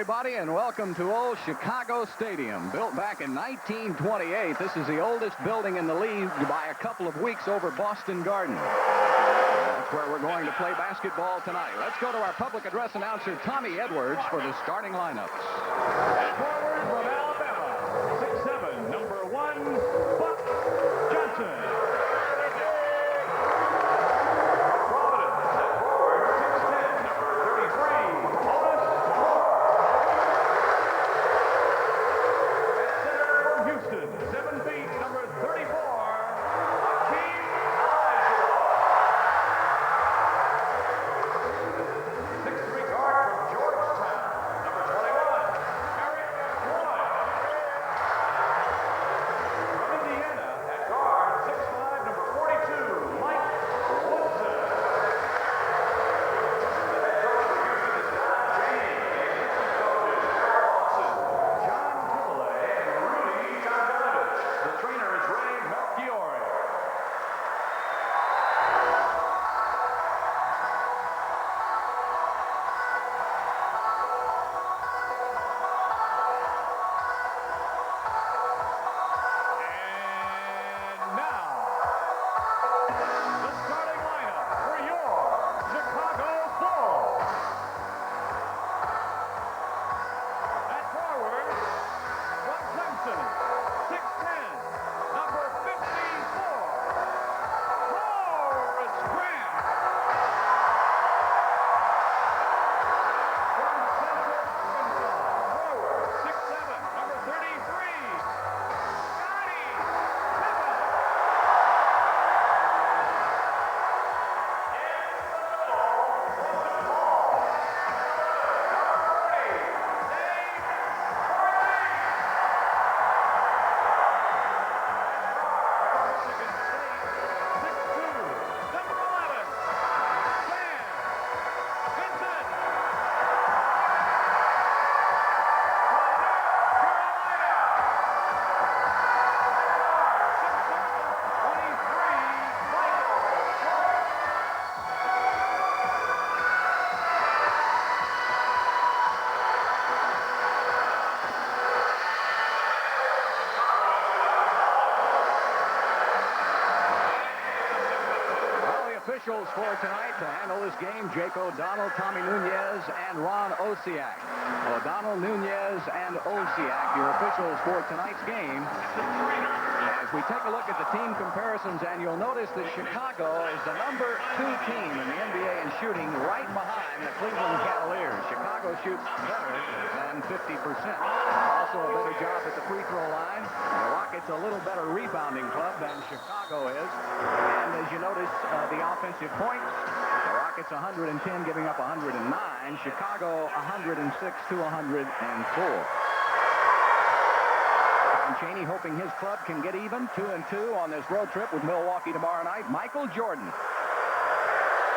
everybody, and welcome to old Chicago Stadium. Built back in 1928, this is the oldest building in the league by a couple of weeks over Boston Garden. That's where we're going to play basketball tonight. Let's go to our public address announcer, Tommy Edwards, for the starting lineups. And forward from Alabama, 6'7", number 1, Buck Johnson. Officials for tonight to handle this game: Jake O'Donnell, Tommy Nunez, and Ron Osiak. O'Donnell, Nunez, and Osiak, your officials for tonight's game. As we take a look at the team comparisons, and you'll notice that Chicago is the number 2 team in the NBA in shooting, right behind the Cleveland Cavaliers. Chicago shoots better than 50%. Also a better job at the free throw line. The Rockets a little better rebounding club than Chicago is. And as you notice, the offensive points, the Rockets 110, giving up 109. Chicago 106 to 104. And Chaney hoping his club can get even, 2-2 on this road trip with Milwaukee tomorrow night. Michael Jordan,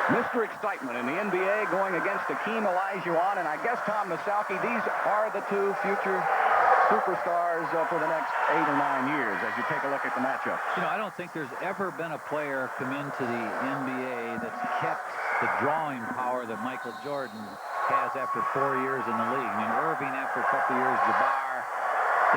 Mr. Excitement in the NBA, going against Akeem Olajuwon. And I guess, Tom Masauki, these are the two future superstars for the next 8 or 9 years as you take a look at the matchup. You know, I don't think there's ever been a player come into the NBA that's kept the drawing power that Michael Jordan has after 4 years in the league. I mean, Irving after a couple years, Jabbar,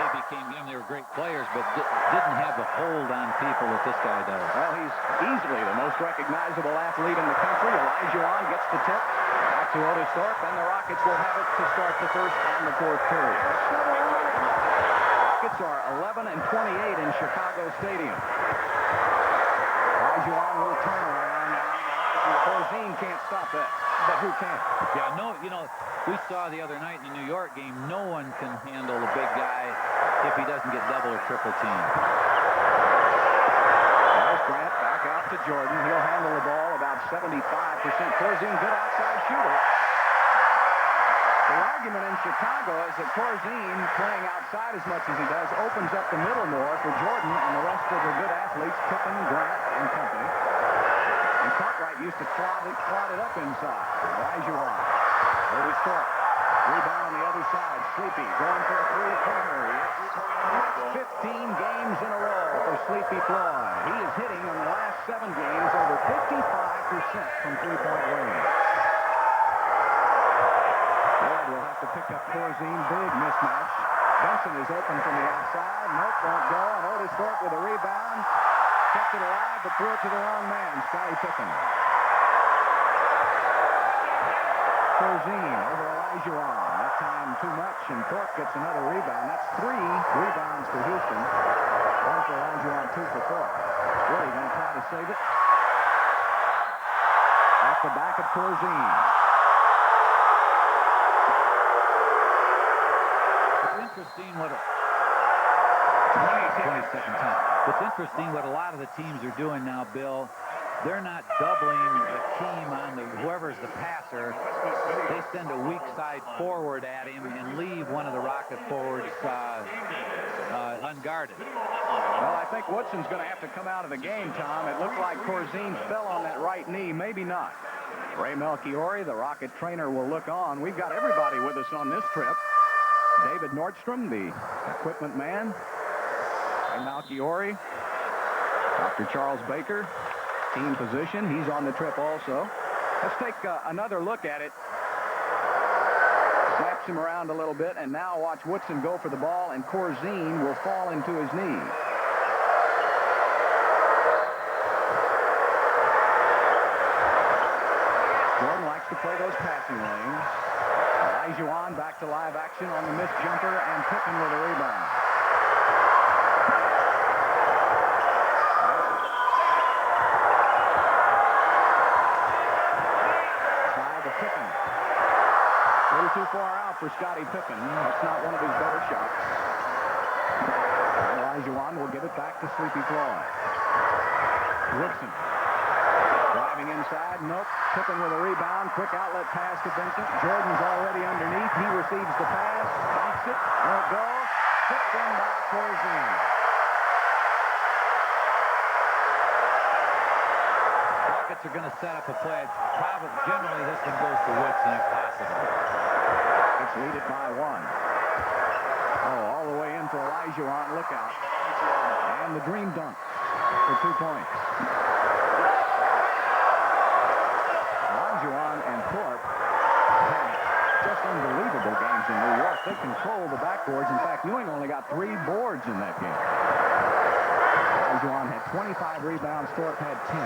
they became, they were great players, but didn't have the hold on people that this guy does. Well, he's easily the most recognizable athlete in the country. Olajuwon gets the tip back to Otis Thorpe, and the Rockets will have it to start the first and the fourth period. Rockets are 11 and 28 in Chicago Stadium. Olajuwon will turn around. Corzine can't stop that, but who can? Yeah, no, we saw the other night in the New York game, no one can handle a big guy if he doesn't get double or triple team. There's Grant back out to Jordan. He'll handle the ball about 75%. Corzine, good outside shooter. The argument in Chicago is that Corzine, playing outside as much as he does, opens up the middle more for Jordan and the rest of the good athletes, Pippen, Grant, and company. And Cartwright used to clod it up inside. Olajuwon. Otis Thorpe. Rebound on the other side. Sleepy going for a three-pointer. 15 games in a row for Sleepy Floyd. He is hitting in the last 7 games over 55% from three-point range. Floyd will have to pick up Corzine. Big mismatch. Benson is open from the outside. Nope, won't go. And Otis Thorpe with a rebound. Kept it alive, but threw it to the wrong man. Scottie Pippen. Corzine over Olajuwon. That time too much, and Thorpe gets another rebound. That's 3 rebounds for Houston. 1 for Olajuwon, 2 for Thorpe. Really going to try to save it. Off the back of Corzine. It's interesting what 22nd time. It's interesting what a lot of the teams are doing now, Bill. They're not doubling Akeem on whoever's the passer. They send a weak side forward at him and leave one of the Rocket forwards unguarded. Well, I think Woodson's going to have to come out of the game, Tom. It looked like Corzine fell on that right knee. Maybe not. Ray Melchiori, the Rocket trainer, will look on. We've got everybody with us on this trip. David Nordstrom, the equipment man. Ray Melchiori. Dr. Charles Baker, team physician. He's on the trip also. Let's take another look at it. Snaps him around a little bit, and now watch Woodson go for the ball, and Corzine will fall into his knee. Jordan likes to play those passing lanes. Olajuwon back to live action on the missed jumper, and Pippen with a rebound. Side to Pippen. A little too far out for Scottie Pippen. That's not one of his better shots. Olajuwon will give it back to Sleepy Floyd. Woodson. Driving inside, nope. Pippen with a rebound. Quick outlet pass to Vincent. Jordan's already underneath. He receives the pass. Banks it. Won't go. Tipped in by Corzine. Rockets are going to set up a play. Probably, generally, this one goes to Woodson if possible. It's lead it by 1. Oh, all the way in for Olajuwon. Look out. And the dream dunk for 2 points. Olajuwon and Thorpe had just unbelievable games in New York. They control the backboards. In fact, Ewing only got 3 boards in that game. Olajuwon had 25 rebounds. Thorpe had 10.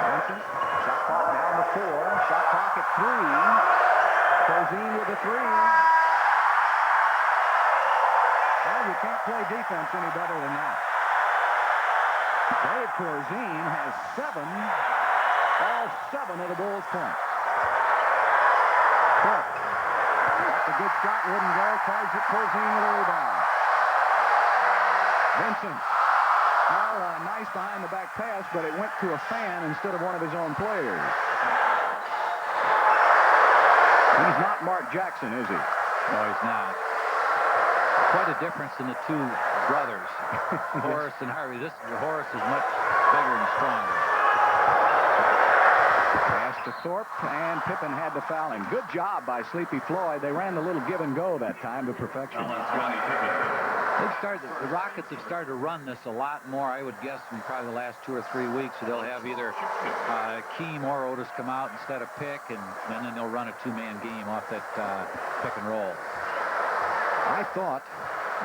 Vincent, shot clock down to 4. Shot clock at 3. Corzine with a 3. Well, you can't play defense any better than that. Dave Corzine has 7, all 7 of the Bulls' points. Thorpe. That's a good shot, wouldn't go. Tries it, Corzine with a rebound. Vincent. Well, nice behind the back pass, but it went to a fan instead of one of his own players. He's not Mark Jackson, is he? No, he's not. Quite a difference in the 2 brothers, Horace and Harvey. Horace is much bigger and stronger. Pass to Thorpe, and Pippen had to foul him. Good job by Sleepy Floyd. They ran the little give and go that time to perfection. The Rockets have started to run this a lot more, I would guess, in probably the last 2 or 3 weeks. So they'll have either Akeem or Otis come out instead of Pick, and then they'll run a 2-man game off that pick and roll. I thought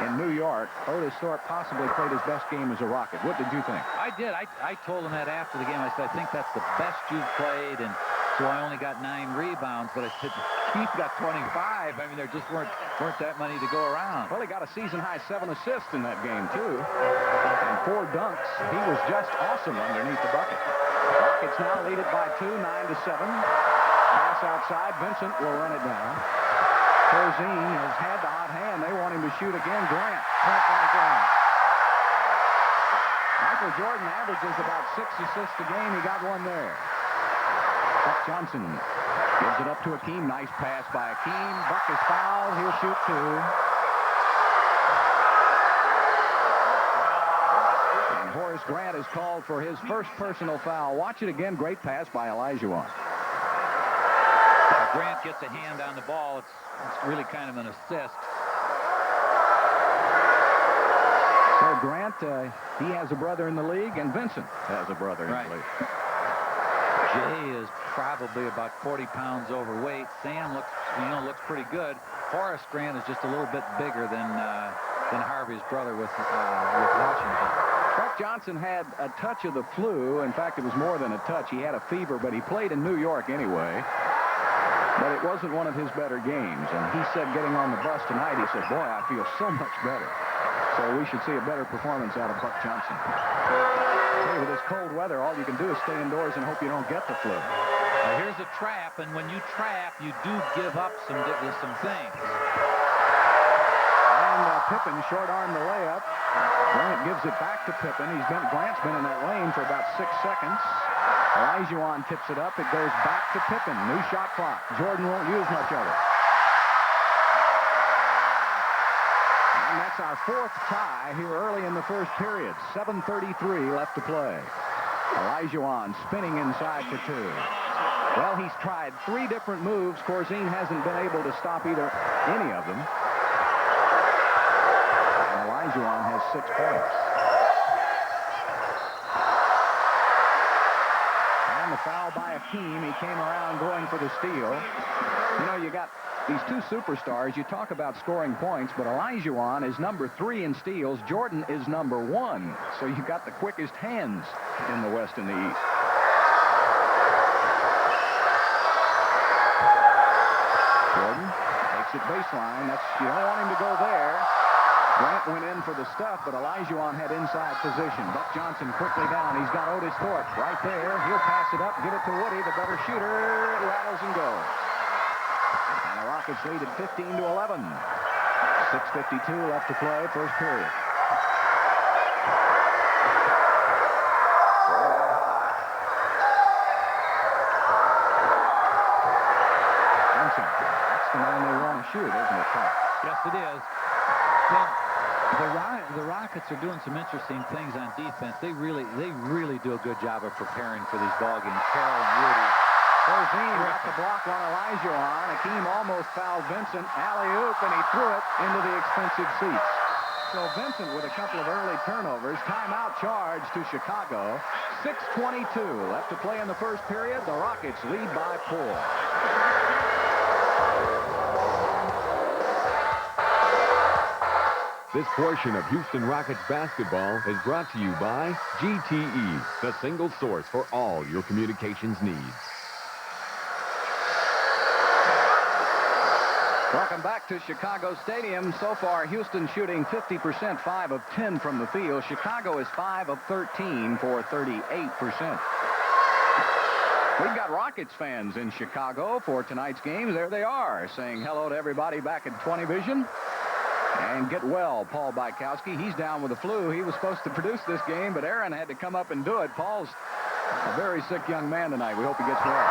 in New York, Otis Thorpe possibly played his best game as a Rocket. What did you think? I did. I told him that after the game. I said, I think that's the best you've played, and so I only got 9 rebounds, but I said, he got 25. I mean, there just weren't that many to go around. Well, he got a season-high 7 assists in that game, too. And 4 dunks. He was just awesome underneath the bucket. Rockets now lead it by 2, 9-7. Pass outside. Vincent will run it down. Corzine has had the hot hand. They want him to shoot again. Grant, point-blank range. Michael Jordan averages about 6 assists a game. He got 1 there. Buck Johnson gives it up to Akeem. Nice pass by Akeem. Buck is fouled. He'll shoot 2. And Horace Grant is called for his first personal foul. Watch it again. Great pass by Olajuwon. Grant gets a hand on the ball. It's really kind of an assist. So Grant, he has a brother in the league, and Vincent has a brother in the league. Jay is probably about 40 pounds overweight. Sam looks pretty good. Horace Grant is just a little bit bigger than Harvey's brother with Washington. Buck Johnson had a touch of the flu. In fact, it was more than a touch. He had a fever, but he played in New York anyway. But it wasn't one of his better games. And he said getting on the bus tonight, he said, boy, I feel so much better. So we should see a better performance out of Buck Johnson. Hey, with this cold weather, all you can do is stay indoors and hope you don't get the flu. Now here's a trap, and when you trap, you do give up some things. And Pippen short-armed the layup. Grant gives it back to Pippen. Grant's been in that lane for about 6 seconds. Olajuwon tips it up. It goes back to Pippen. New shot clock. Jordan won't use much of it. And that's our 4th tie here early in the first period. 7:33 left to play. Olajuwon spinning inside for 2. Well, he's tried 3 different moves. Corzine hasn't been able to stop any of them. And Olajuwon has 6 points. And the foul by Akeem. He came around going for the steal. You know, you got these 2 superstars. You talk about scoring points, but Olajuwon is number 3 in steals. Jordan is number 1. So you got the quickest hands in the West and the East. Jordan takes it baseline. You don't want him to go there. Grant went in for the stuff, but Olajuwon had inside position. Buck Johnson quickly down. He's got Otis Thorpe right there. He'll pass it up, give it to Woody, the better shooter. It rattles and goes. And the Rockets lead at 15-11. 6:52 left to play, first period. Johnson, that's the man they want to shoot, isn't it, Tom? Yes, it is. Well, the Rockets are doing some interesting things on defense. They really do a good job of preparing for these ball games. Carroll and Woody. Corzine got the block on Olajuwon. Akeem almost fouled Vincent. Alley-oop, and he threw it into the expensive seats. So Vincent with a couple of early turnovers. Timeout charge to Chicago. 6:22 left to play in the first period. The Rockets lead by 4. This portion of Houston Rockets basketball is brought to you by GTE, the single source for all your communications needs. Welcome back to Chicago Stadium. So far, Houston shooting 50%, 5 of 10 from the field. Chicago is 5 of 13 for 38%. We've got Rockets fans in Chicago for tonight's game. There they are, saying hello to everybody back at 20 Vision. And get well, Paul Bykowski. He's down with the flu. He was supposed to produce this game, but Aaron had to come up and do it. Paul's a very sick young man tonight. We hope he gets well.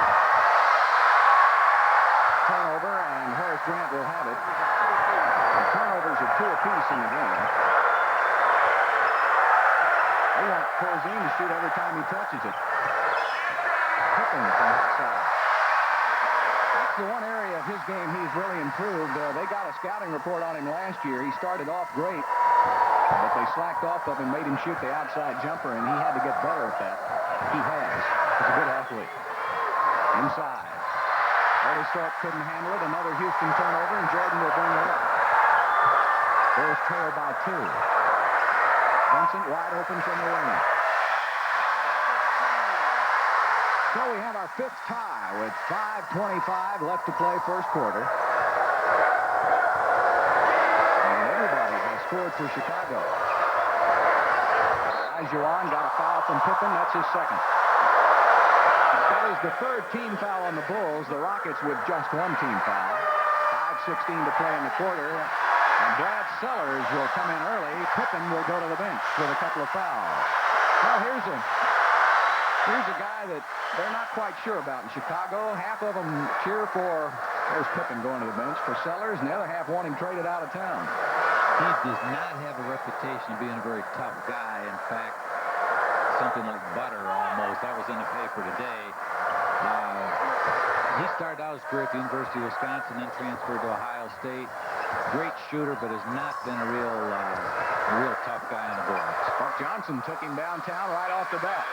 Turnover, and Horace Grant will have it. The turnovers are 2 apiece in the game. They want Corzine to shoot every time he touches it. Pippen from that side. That's the one area of his game he's really improved. They got a scouting report on him last year. He started off great, but they slacked off of him, made him shoot the outside jumper, and he had to get better at that. He has. He's a good athlete. Inside. Otis Thorpe couldn't handle it. Another Houston turnover, and Jordan will bring it up. Bulls trail by 2. Vincent wide open from the lane. So we have our 5th tie with 5:25 left to play first quarter. And everybody has scored for Chicago. Olajuwon got a foul from Pippen. That's his 2nd. That is the 3rd team foul on the Bulls. The Rockets with just 1 team foul. 5:16 to play in the quarter. And Brad Sellers will come in early. Pippen will go to the bench with a couple of fouls. Well, here's a guy that they're not quite sure about in Chicago. Half of them cheer for, there's Pippen going to the bench, for Sellers, and the other half want him traded out of town. He does not have a reputation of being a very tough guy. In fact, something like butter almost. That was in the paper today. He started out his career at the University of Wisconsin, then transferred to Ohio State. Great shooter, but has not been a real tough guy on the boards. Buck Johnson took him downtown right off the bat.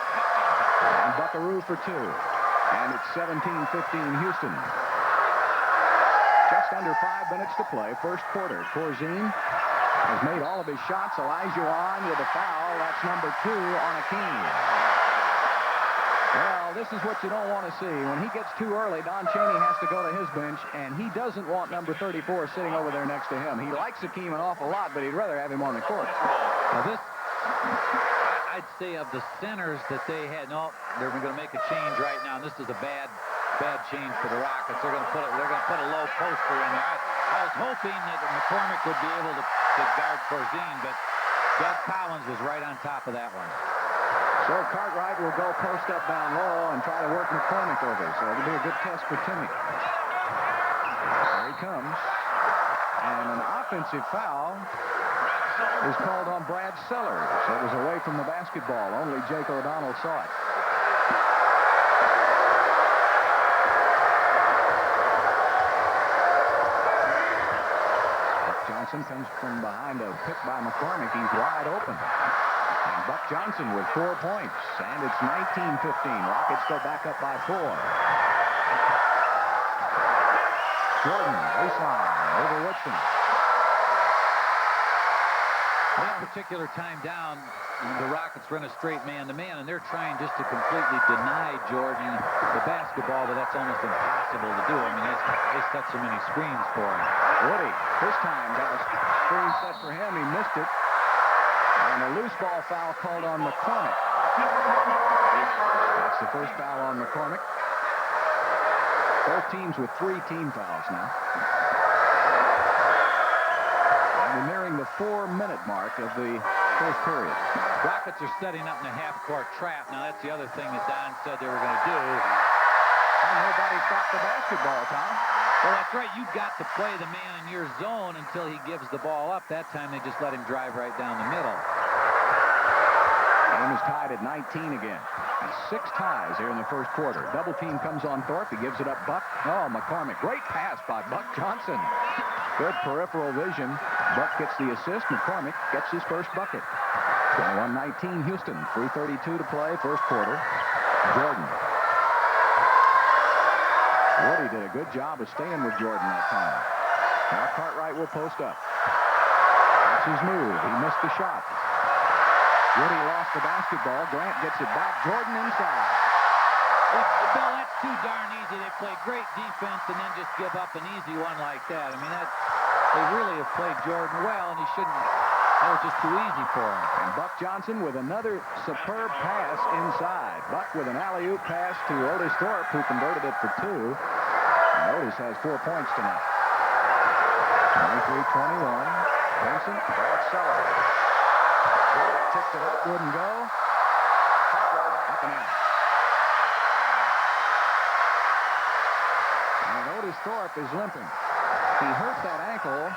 And Buckaroo for 2. And it's 17-15 Houston. Just under 5 minutes to play, first quarter. Corzine has made all of his shots. Olajuwon with a foul. That's number 2 on Akeem. Well, this is what you don't want to see. When he gets too early, Don Chaney has to go to his bench, and he doesn't want number 34 sitting over there next to him. He likes Akeem an awful lot, but he'd rather have him on the court. Now this, I'd say of the centers that they had, no, they're going to make a change right now. This is a bad change for the Rockets. They're going to put a low poster in there. I was hoping that McCormick would be able to guard Corzine, but Doug Collins was right on top of that one. So Cartwright will go post up down low and try to work McCormick over. So it'll be a good test for Timmy. There he comes. And an offensive foul is called on Brad Sellers. It was away from the basketball. Only Jake O'Donnell saw it. Johnson comes from behind a pick by McCormick. He's wide open. And Buck Johnson with 4 points. And it's 19-15. Rockets go back up by 4. Jordan, baseline, over Woodson. That particular time down, the Rockets run a straight man-to-man, and they're trying just to completely deny Jordan the basketball, but that's almost impossible to do. I mean, they set so many screens for him. Woody, this time got a screen set for him. He missed it. And a loose ball foul called on McCormick. That's the first foul on McCormick. Both teams with 3 team fouls now. And we're nearing the 4-minute mark of the first period. Rockets are setting up in a half-court trap. Now, that's the other thing that Don said they were going to do. And nobody stopped the basketball, Tom. Well, that's right. You've got to play the man in your zone until he gives the ball up. That time they just let him drive right down the middle. Game is tied at 19 again. That's 6 ties here in the first quarter. Double team comes on Thorpe. He gives it up Buck. Oh, McCormick. Great pass by Buck Johnson. Good peripheral vision. Buck gets the assist. McCormick gets his first bucket. 21-19 Houston. 3:32 to play. First quarter. Jordan. Woody did a good job of staying with Jordan that time. Now Cartwright will post up. That's his move. He missed the shot. Woody lost the basketball. Grant gets it back. Jordan inside. Bill, that's too darn easy. They play great defense and then just give up an easy one like that. I mean, they really have played Jordan well, and he shouldn't. That was just too easy for him. And Buck Johnson with another superb pass inside. Buck with an alley-oop pass to Otis Thorpe, who converted it for 2. And Otis has 4 points tonight. 23-21. Vincent, Brad Sellers. Thorpe tipped it up, wouldn't go. Up and out. And Otis Thorpe is limping. He hurt that ankle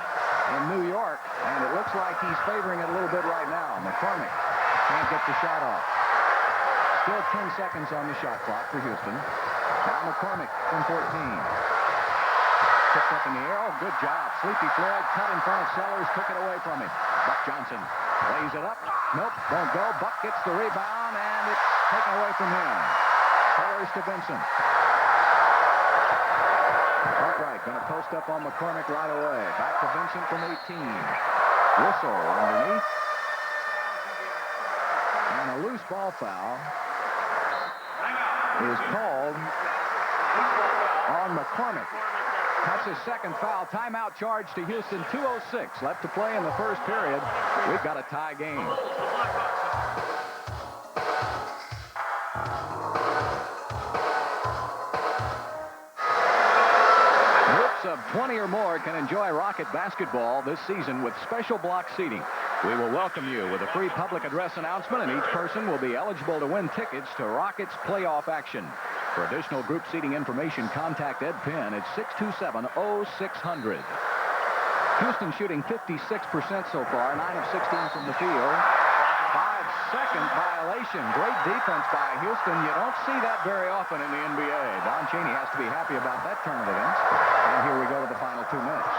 in New York, and it looks like he's favoring it a little bit right now. McCormick can't get the shot off. Still 10 seconds on the shot clock for Houston. Now McCormick from 14. Picked up in the air. Oh, good job. Sleepy Floyd cut in front of Sellers, took it away from him. Buck Johnson lays it up. Nope, won't go. Buck gets the rebound, and it's taken away from him. Sellers to Vincent. Cartwright going to post up on McCormick right away. Back to Vincent from 18. Whistle underneath. And a loose ball foul is called on McCormick. That's his second foul. Timeout charge to Houston. 2:06 left to play in the first period. We've got a tie game. Of 20 or more can enjoy Rocket basketball this season with special block seating. We will welcome you with a free public address announcement, and each person will be eligible to win tickets to Rockets playoff action. For additional group seating information, contact Ed Penn at 627-0600. Houston shooting 56% so far, 9 of 16 from the field. 5-second violation. Great defense by Houston. You don't see that very often in the NBA. Don Chaney has to be happy about that turn of events. And here we go to the final 2 minutes.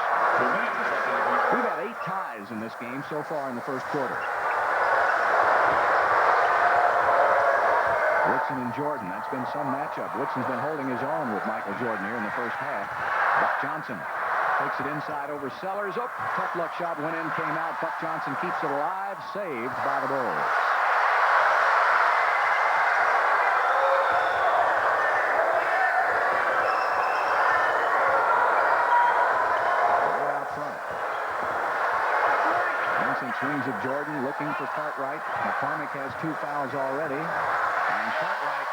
We've had 8 ties in this game so far in the first quarter. Woodson and Jordan. That's been some matchup. Woodson's been holding his own with Michael Jordan here in the first half. Buck Johnson takes it inside over Sellers. Oh, tough luck shot went in, came out. Buck Johnson keeps it alive. Saved by the Bulls. Way out front. Vincent swings at Jordan, looking for Cartwright. McCormick has 2 fouls already. And Cartwright,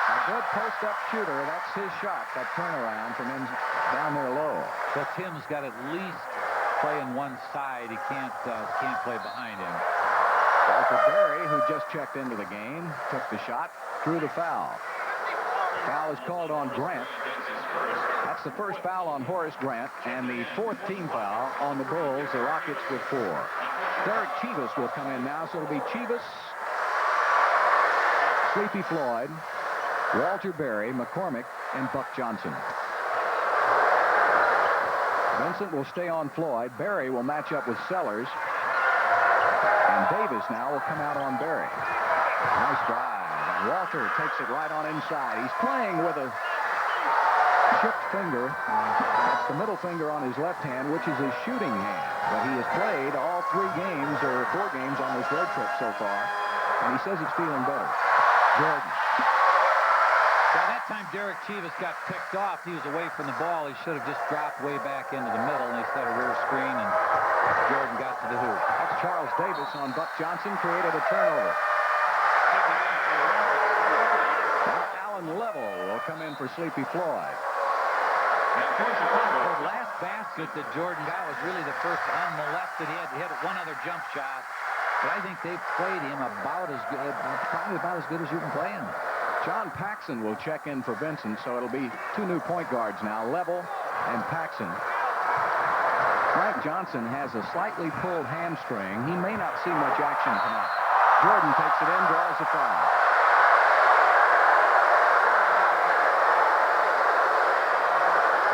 a good post-up shooter. That's his shot, that turnaround from down there low. So Tim's got at least play on one side. He can't play behind him. Walter Berry, who just checked into the game, took the shot, drew the foul. Foul is called on Grant. That's the first foul on Horace Grant, and the 4th team foul on the Bulls, the Rockets with 4. Derek Chivas will come in now, so it'll be Chivas, Sleepy Floyd, Walter Berry, McCormick, and Buck Johnson. Vincent will stay on Floyd. Berry will match up with Sellers. And Davis now will come out on Berry. Nice drive. And Walter takes it right on inside. He's playing with a chipped finger. That's the middle finger on his left hand, which is his shooting hand. But he has played all 3 games or 4 games on this road trip so far. And he says it's feeling better. Jordan. By that time, Derek Chivas got picked off. He was away from the ball. He should have just dropped way back into the middle, and he set a rear screen, and Jordan got to the hoop. That's Charles Davis on Buck Johnson, created a turnover. Now Alan Level will come in for Sleepy Floyd. The last basket that Jordan got was really the first unmolested. He had hit one other jump shot, but I think they've played him about as good, probably about as good as you can play him. John Paxson will check in for Vincent, so it'll be 2 new point guards now, Level and Paxson. Frank Johnson has a slightly pulled hamstring. He may not see much action tonight. Jordan takes it in, draws a foul.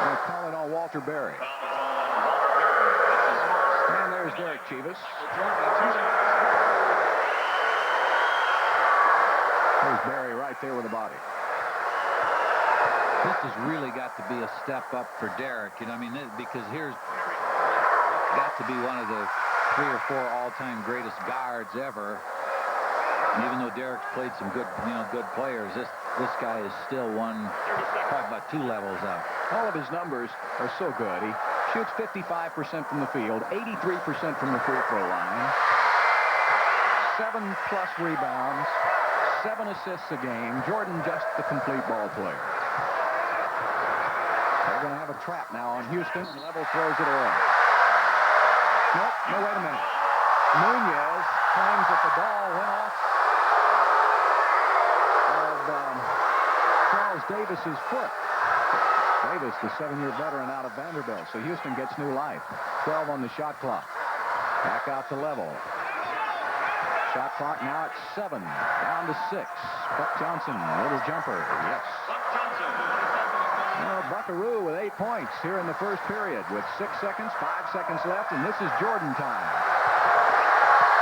They'll call it on Walter Berry. And there's Derek Chivas. There's Berry right there with the body. This has really got to be a step up for Derek. You know, I mean, because here's got to be one of the 3 or 4 all-time greatest guards ever. And even though Derek's played some good, good players, this guy is still probably about 2 levels up. All of his numbers are so good. He shoots 55% from the field, 83% from the free throw line, 7+ rebounds, 7 assists a game. Jordan just the complete ball player. They're going to have a trap now on Houston. Level throws it away. Nope, no, wait a minute. Nunez claims that the ball went off of Charles Davis's foot. Davis, the 7-year veteran out of Vanderbilt. So Houston gets new life. 12 on the shot clock. Back out to Level. Shot clock now at 7, down to 6. Buck Johnson, little jumper, yes. Buckaroo with 8 points here in the first period with 6 seconds, 5 seconds left, and this is Jordan time.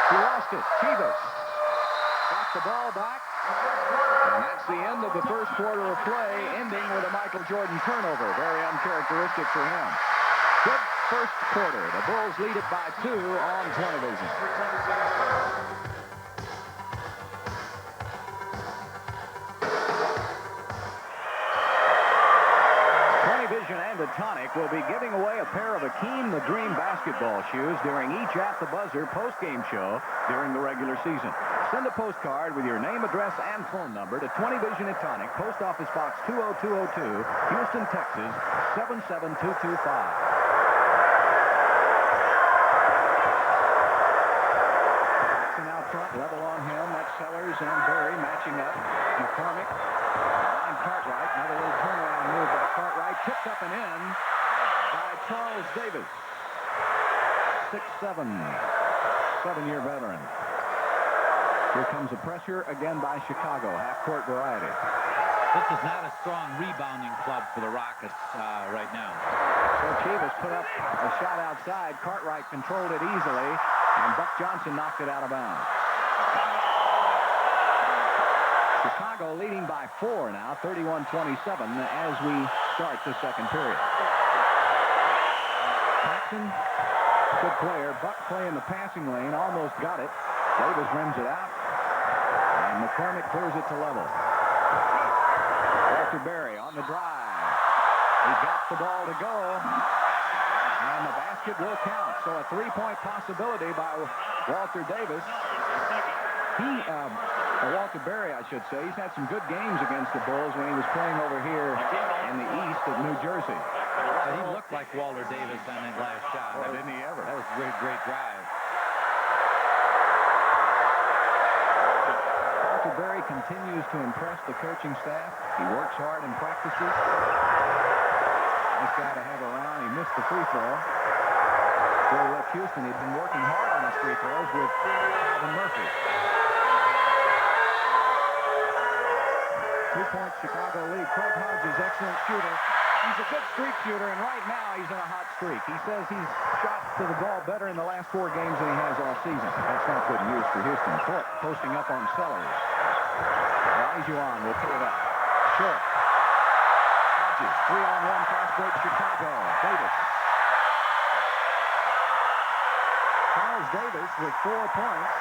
He lost it. Chivas got the ball back, and that's the end of the first quarter of play, ending with a Michael Jordan turnover. Very uncharacteristic for him. Good first quarter. The Bulls lead it by 2 on 20 vision. Vision and the Tonic will be giving away a pair of Akeem the Dream basketball shoes during each At the Buzzer post-game show during the regular season. Send a postcard with your name, address, and phone number to 20 Vision and Tonic, Post Office Box 20202, Houston, Texas 77225. Jackson out front, Level on him. That's Sellers and Berry matching up. McCormick behind Cartwright. Another little turnaround move by Cartwright. Tipped up and in by Charles Davis. 6'7", 7-year veteran. Here comes a pressure again by Chicago. Half-court variety. This is not a strong rebounding club for the Rockets right now. So Chivas put up a shot outside. Cartwright controlled it easily, and Buck Johnson knocked it out of bounds. Chicago leading by 4 now, 31-27 as we start the second period. Paxson, good player. Buck playing the passing lane, almost got it. Davis rims it out, and McCormick clears it to level. Walter Berry on the drive. He got the ball to go, and the basket will count. So a three-point possibility by Walter Davis. Walter Berry, I should say, he's had some good games against the Bulls when he was playing over here in the east of New Jersey. He looked like Walter Davis on that last shot. Well, didn't he ever? That was a great drive. Walter Berry continues to impress the coaching staff. He works hard in practices. Nice guy to have around. He missed the free throw. Before he left Houston, he'd been working hard on his free throws with Alvin Murphy. 2-point Chicago lead. Craig Hodges, excellent shooter. He's a good streak shooter, and right now he's in a hot streak. He says he's shot to the ball better in the last 4 games than he has all season. That's not good news for Houston. Thorpe posting up on Sellers. Olajuwon will put it up. Short. Hodges, 3-on-1 fast break Chicago. Davis. Charles Davis with 4 points.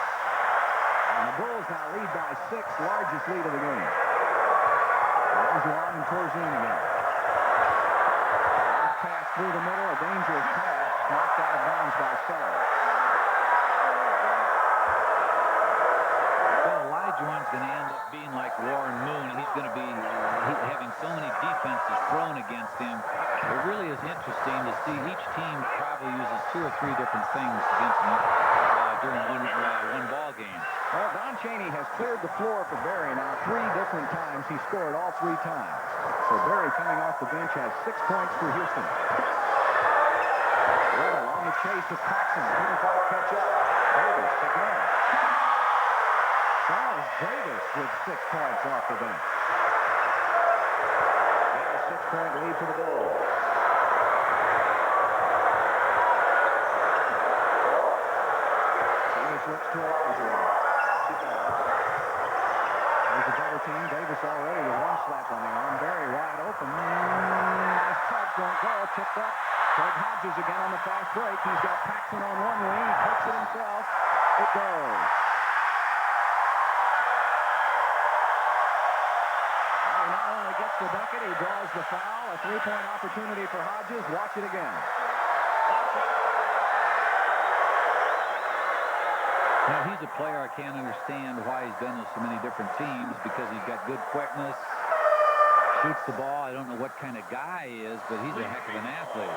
And the Bulls now lead by 6, largest lead of the game. Olajuwon and Corzine again. Pass through the middle, a dangerous pass, knocked out of bounds by Sellers. Well, Olajuwon's going to end up being like Warren Moon. He's going to be having so many defenses thrown against him. It really is interesting to see each team probably uses 2 or 3 different things against him during one ball game. Well, Don Chaney has cleared the floor for Berry now 3 different times. He scored all 3 times. So Berry coming off the bench has 6 points for Houston. Little on the chase of Paxson. Couldn't quite catch up. Davis again. Charles Davis with 6 points off the bench. And a 6-point lead for the Bulls. Davis looks to Olajuwon. There's a better team. Davis already with 1 slap on the arm. Berry wide open. Nice touch. Won't go. Tipped up. Craig Hodges again on the fast break. He's got Paxson on one wing. He takes it himself. It goes. Well, he not only gets the bucket, he draws the foul. A 3-point opportunity for Hodges. Watch it again. Now, he's a player I can't understand why he's been with so many different teams, because he's got good quickness, shoots the ball. I don't know what kind of guy he is, but he's a heck of an athlete.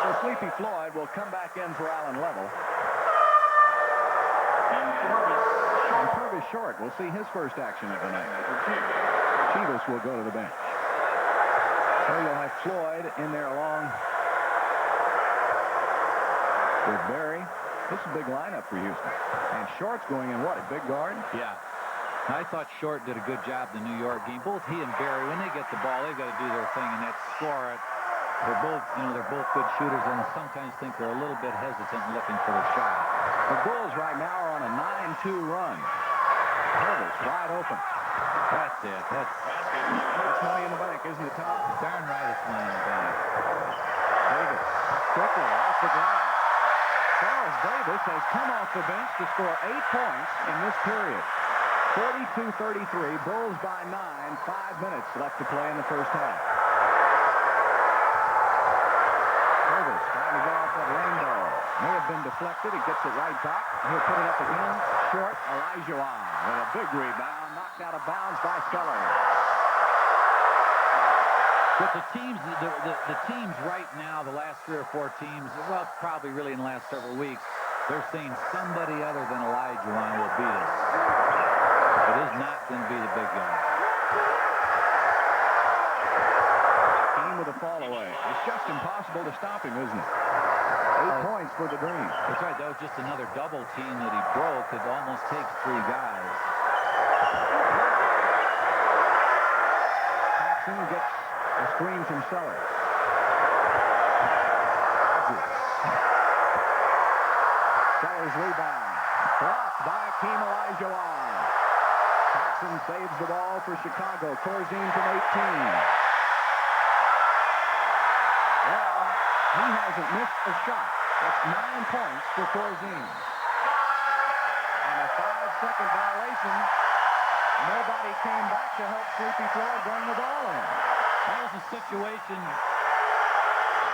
So Sleepy Floyd will come back in for Allen Level. And Purvis Short will see his first action of the night. Chivas will go to the bench. So you'll have Floyd in there along with Berry. This is a big lineup for Houston. And Short's going in what, a big guard? Yeah. I thought Short did a good job in the New York game. Both he and Berry, when they get the ball, they've got to do their thing and that's score it. They're both good shooters, and I sometimes think they're a little bit hesitant looking for the shot. The Bulls right now are on a 9-2 run. Purvis wide open. That's it. That's money in the bank, isn't it, Tom? Darn right it's money in the bank. Davis quickly off the ground. Charles Davis has come off the bench to score 8 points in this period. 42-33, Bulls by 9, 5 minutes left to play in the first half. Davis trying to get off that rainbow. May have been deflected. He gets it right back. He'll put it up again. Short. Olajuwon with a big rebound. Knocked out of bounds by Sellers. But the teams, the teams right now, the last 3 or 4 teams, well, probably really in the last several weeks, they're saying somebody other than Olajuwon will beat us. It is not going to be the big guy. Akeem with a fall away. It's just impossible to stop him, isn't it? 8 points for the Dream. That's right. That was just another double team that he broke. It almost takes 3 guys. Paxson gets a screen from Sellers. Sellers rebound. Blocked by Akeem Olajuwon. Paxson saves the ball for Chicago. Corzine from 18. Well, he hasn't missed a shot. That's 9 points for Corzine. And a 5-second violation. Nobody came back to help Sleepy Floyd bring the ball in. That was a situation.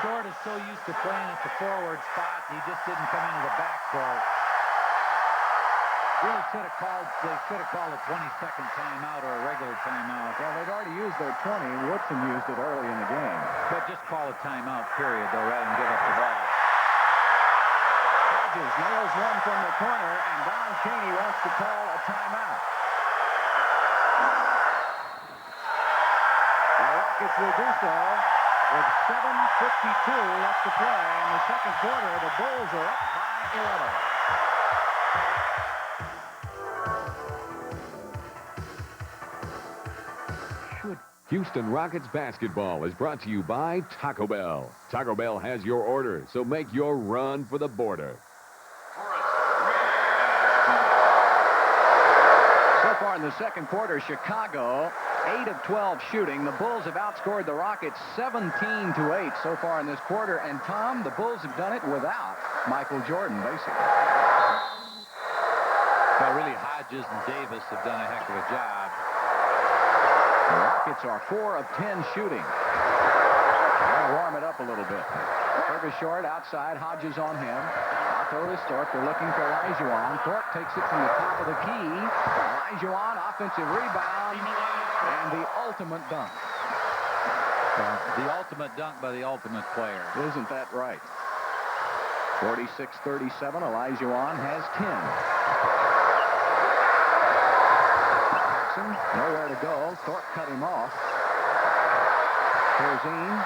Short is so used to playing at the forward spot, he just didn't come into the backcourt. Really should have called. They should have called a 20-second timeout or a regular timeout. Well, they've already used their 20. Woodson used it early in the game. But just call a timeout, period, though, rather than give up the ball. Hodges nails one from the corner, and Don Chaney wants to call a timeout. The Rockets will do so with 7:52 left to play in the second quarter. The Bulls are up by 11. Houston Rockets basketball is brought to you by Taco Bell. Taco Bell has your order, so make your run for the border. So far in the second quarter, Chicago 8 of 12 shooting. The Bulls have outscored the Rockets 17-8 so far in this quarter. And Tom, the Bulls have done it without Michael Jordan, basically. Well, really, Hodges and Davis have done a heck of a job. The Rockets are 4 of 10 shooting. They'll warm it up a little bit. Fergus Short outside, Hodges on him. Otto to Thorpe. They're looking for Olajuwon. Thorpe takes it from the top of the key. Olajuwon, offensive rebound, and the ultimate dunk. The ultimate dunk by the ultimate player. Isn't that right? 46-37. Olajuwon has 10. Nowhere to go. Thorpe cut him off. Corzine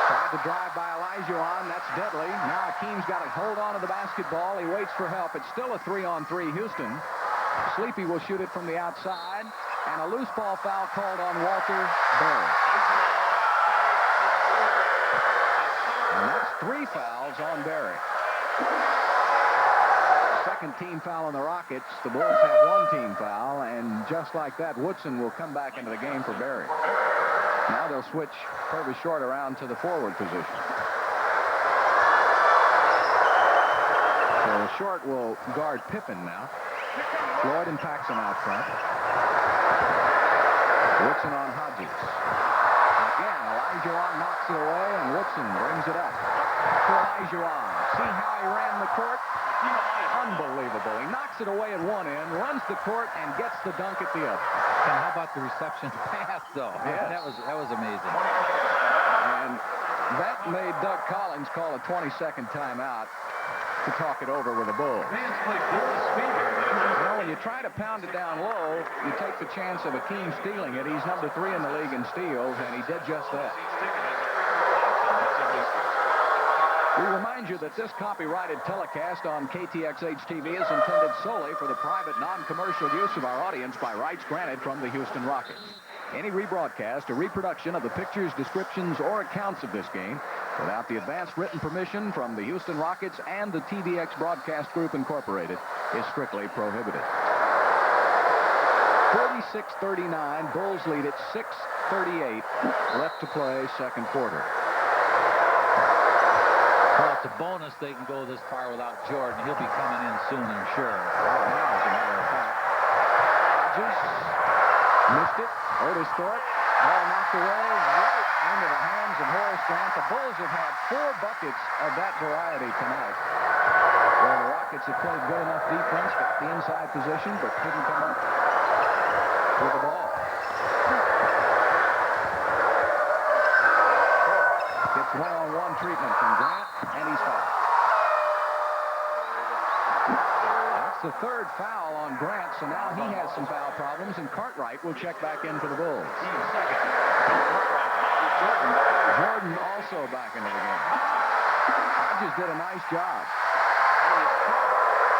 tried to drive by Olajuwon. That's deadly. Now Akeem's got to hold on to the basketball. He waits for help. It's still a 3-on-3 Houston. Sleepy will shoot it from the outside. And a loose ball foul called on Walter Berry. And that's 3 fouls on Berry. Second team foul on the Rockets. The Bulls have 1 team foul, and just like that, Woodson will come back into the game for Berry. Now they'll switch Fergus Short around to the forward position. So Short will guard Pippen now. Floyd and Paxson out front. Woodson on Hodges. Again, Olajuwon knocks it away, and Woodson brings it up to Olajuwon. See how he ran the court? Unbelievable. He knocks it away at one end, runs the court, and gets the dunk at the other. And how about the reception pass, though? Yes. That was amazing. And that made Doug Collins call a 20-second timeout to talk it over with the Bulls. You know, when you try to pound it down low, you take the chance of Akeem stealing it. He's number 3 in the league in steals, and he did just that. We remind you that this copyrighted telecast on KTXH-TV is intended solely for the private, non-commercial use of our audience by rights granted from the Houston Rockets. Any rebroadcast or reproduction of the pictures, descriptions, or accounts of this game without the advanced written permission from the Houston Rockets and the TVX Broadcast Group Incorporated is strictly prohibited. 46-39, Bulls lead at 6:38 left to play second quarter. Well, it's a bonus they can go this far without Jordan. He'll be coming in soon, I'm sure. Right now, as a matter of fact. Hodges missed it. Otis Thorpe. Ball knocked away right into the hands of Horace Grant. The Bulls have had 4 buckets of that variety tonight, where the Rockets have played good enough defense, got the inside position, but couldn't come up with the ball. Gets one-on-one treatment from Grant, and he's fouled. That's the 3rd foul on Grant, so now he has some foul problems, and Cartwright will check back in for the Bulls. Jordan also back into the game. Hodges did a nice job.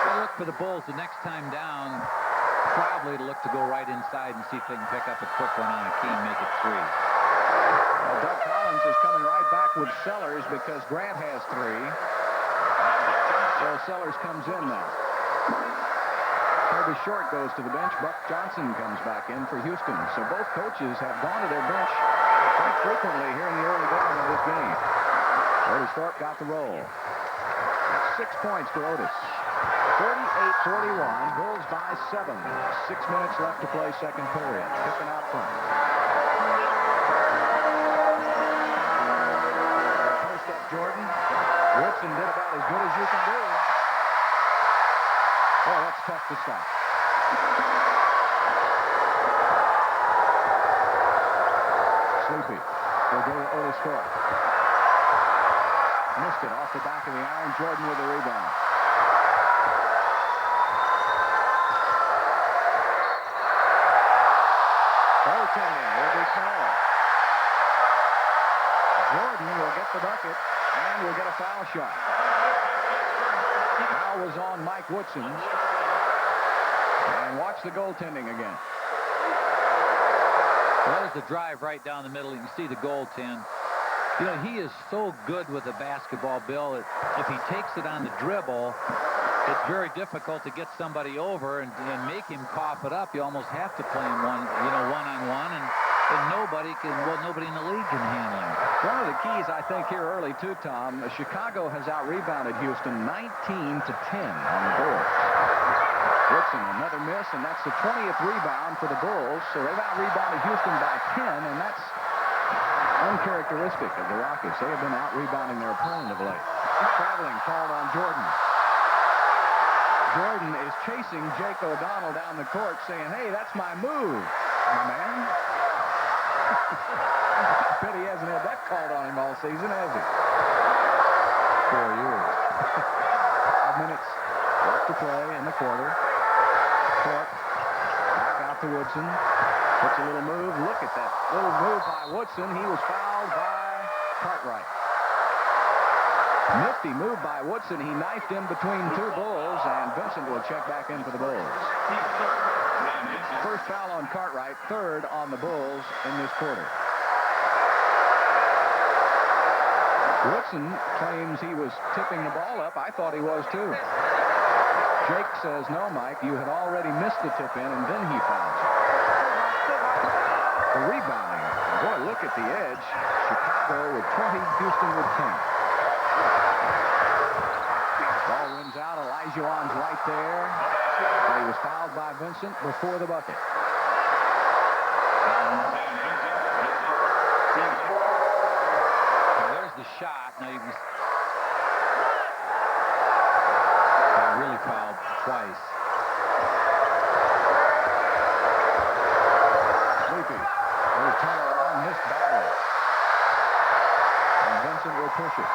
They look for the Bulls the next time down, probably to look to go right inside and see if they can pick up a quick one on Akeem, make it 3. Well, Doug Collins is coming right back with Sellers because Grant has 3. So Sellers comes in now. Kirby Short goes to the bench. Buck Johnson comes back in for Houston. So both coaches have gone to their bench quite frequently here in the early going of this game. Otis Thorpe got the roll. That's 6 points for Otis. 48-41. Bulls by 7. 6 minutes left to play second period. Pippen out front. Post up Jordan. Woodson did about as good as you can do. Oh, that's tough to stop. Sleepy. They'll go to Otis Thorpe. Missed it off the back of the iron. Jordan with the rebound. Goaltending will be called. Jordan will get the bucket and will get a foul shot. Foul was on Mike Woodson. And watch the goaltending again. Well, there's the drive right down the middle. You can see the goaltend. You know, he is so good with the basketball, Bill, that if he takes it on the dribble, it's very difficult to get somebody over and make him cough it up. You almost have to play him one-on-one, and nobody in the league can handle him. One of the keys, I think, here early, too, Tom, Chicago has out-rebounded Houston 19-10 on the Bulls. Woodson, another miss, and that's the 20th rebound for the Bulls. So they've out-rebounded Houston by 10, and that's uncharacteristic of the Rockets. They have been out-rebounding their opponent of late. Traveling called on Jordan. Jordan is chasing Jake O'Donnell down the court, saying, "Hey, that's my move, my man." I bet he hasn't had that called on him all season, has he? 4 years. 5 minutes left to play in the quarter. Thorpe back out to Woodson. Puts a little move. Look at that little move by Woodson. He was fouled by Cartwright. Nifty move by Woodson. He knifed in between two Bulls, and Vincent will check back in for the Bulls. First foul on Cartwright, third on the Bulls in this quarter. Woodson claims he was tipping the ball up. I thought he was too. Jake says, "No, Mike, you had already missed the tip in, and then he fouls you." The rebounding. Boy, look at the edge. Chicago with 20, Houston with 10. Ball rims out. Olajuwon's right there. But he was fouled by Vincent before the bucket. Now there's the shot. Now you can really fouled twice. Sleepy. There's turnaround, missed badly. And Vincent will push it.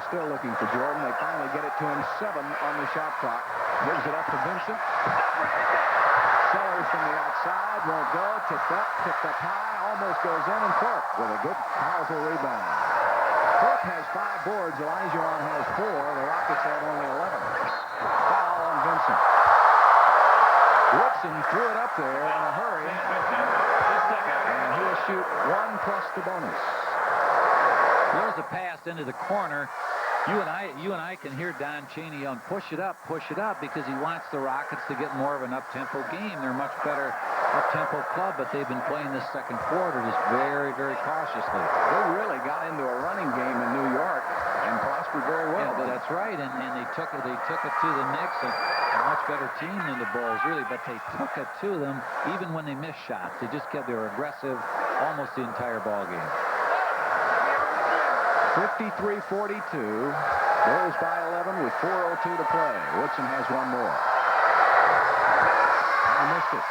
Still looking for Jordan. They finally get it to him. 7 on the shot clock. Gives it up to Vincent. Sellers from the outside. Won't go. Tipped up high. Almost goes in. And Thorpe with a good, powerful rebound. Thorpe has 5 boards. Olajuwon has 4. The Rockets have only 11. Foul on Vincent. Woodson threw it up there in a hurry. And he'll shoot 1 plus the bonus. There's a pass into the corner. You and I can hear Don Chaney yelling, push it up, because he wants the Rockets to get more of an up-tempo game. They're a much better up-tempo club, but they've been playing this second quarter just very, very cautiously. They really got into a running game in New York and prospered very well. Yeah, that's right, and they took it to the Knicks, a much better team than the Bulls, really, but they took it to them even when they missed shots. They were aggressive almost the entire ball game. 53-42. Bulls by 11 with 4:02 to play. Woodson has one more. I missed it.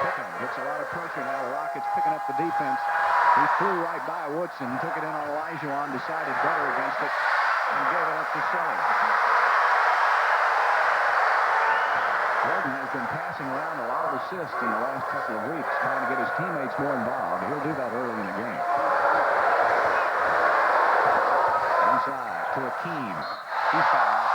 Pippen gets a lot of pressure now. The Rockets picking up the defense. He flew right by Woodson, took it in on Olajuwon, decided better against it, and gave it up to Sellers. Jordan has been passing around a lot of assists in the last couple of weeks, trying to get his teammates more involved. He'll do that early in the game. Inside to Akeem. He fouled.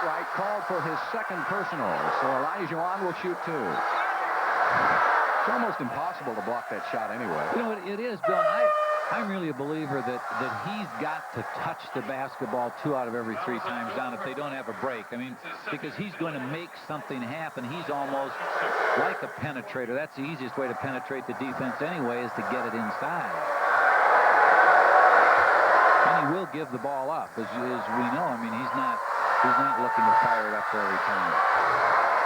Cartwright called for his second personal, so Olajuwon will shoot 2. It's almost impossible to block that shot anyway. You know, it is, Bill. I'm really a believer that he's got to touch the basketball 2 out of every 3 times down if they don't have a break. I mean, because he's going to make something happen. He's almost like a penetrator. That's the easiest way to penetrate the defense anyway, is to get it inside. And he will give the ball up, as we know. I mean, he's not looking to fire it up every time.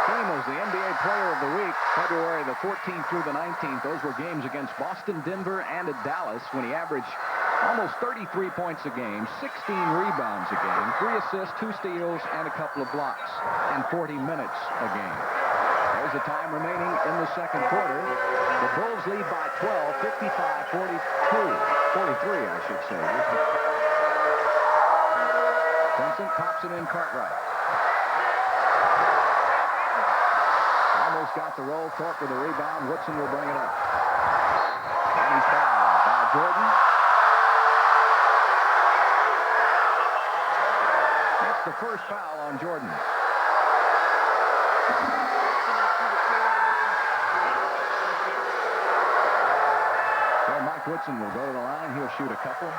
Game was the NBA Player of the Week, February the 14th through the 19th. Those were games against Boston, Denver, and at Dallas, when he averaged almost 33 points a game, 16 rebounds a game, 3 assists, 2 steals, and a couple of blocks, and 40 minutes a game. There's the time remaining in the second quarter. The Bulls lead by 12, 55-43, I should say. Vincent pops it in Cartwright. Almost got the roll. Thorpe with a rebound. Woodson will bring it up. And he's fouled by Jordan. That's the first foul on Jordan. So Mike Woodson will go to the line. He'll shoot a couple.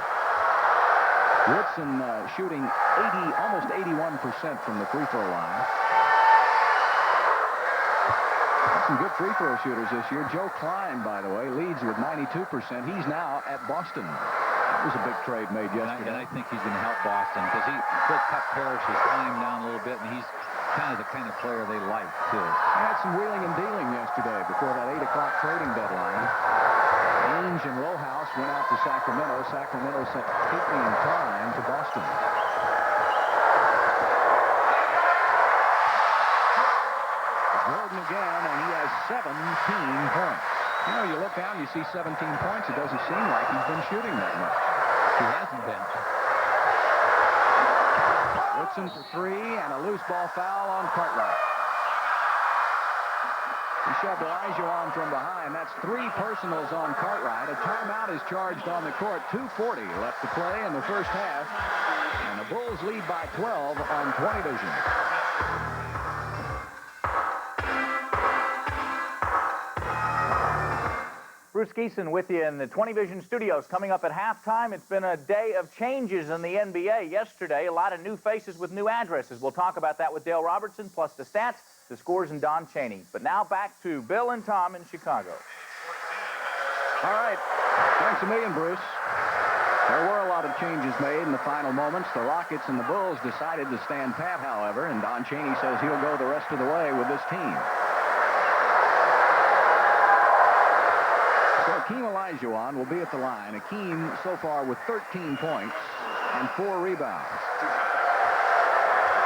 Woodson shooting almost 81% from the free throw line. Some good free throw shooters this year. Joe Klein, by the way, leads with 92%. He's now at Boston. That was a big trade made yesterday. And I think he's going to help Boston, because he put Cut Parrish's time down a little bit, and he's kind of the kind of player they like, too. They had some wheeling and dealing yesterday before that 8 o'clock trading deadline. Ainge and Rollhouse went out to Sacramento. Sacramento sent Keating and Klein to Boston. Jordan again, and he has 17 points. You know, you look down, you see 17 points. It doesn't seem like he's been shooting that much. He hasn't been. Woodson for 3, and a loose ball foul on Cartwright. He shoved Olajuwon from behind. That's 3 personals on Cartwright. A timeout is charged on the court. 2:40 left to play in the first half. And the Bulls lead by 12 on 20 vision. Bruce Geeson with you in the 20 Vision studios. Coming up at halftime, it's been a day of changes in the NBA. Yesterday, a lot of new faces with new addresses. We'll talk about that with Dale Robertson, plus the stats, the scores, and Don Chaney. But now back to Bill and Tom in Chicago. All right. Thanks a million, Bruce. There were a lot of changes made in the final moments. The Rockets and the Bulls decided to stand pat, however, and Don Chaney says he'll go the rest of the way with this team. So Akeem Olajuwon will be at the line. Akeem so far with 13 points and 4 rebounds.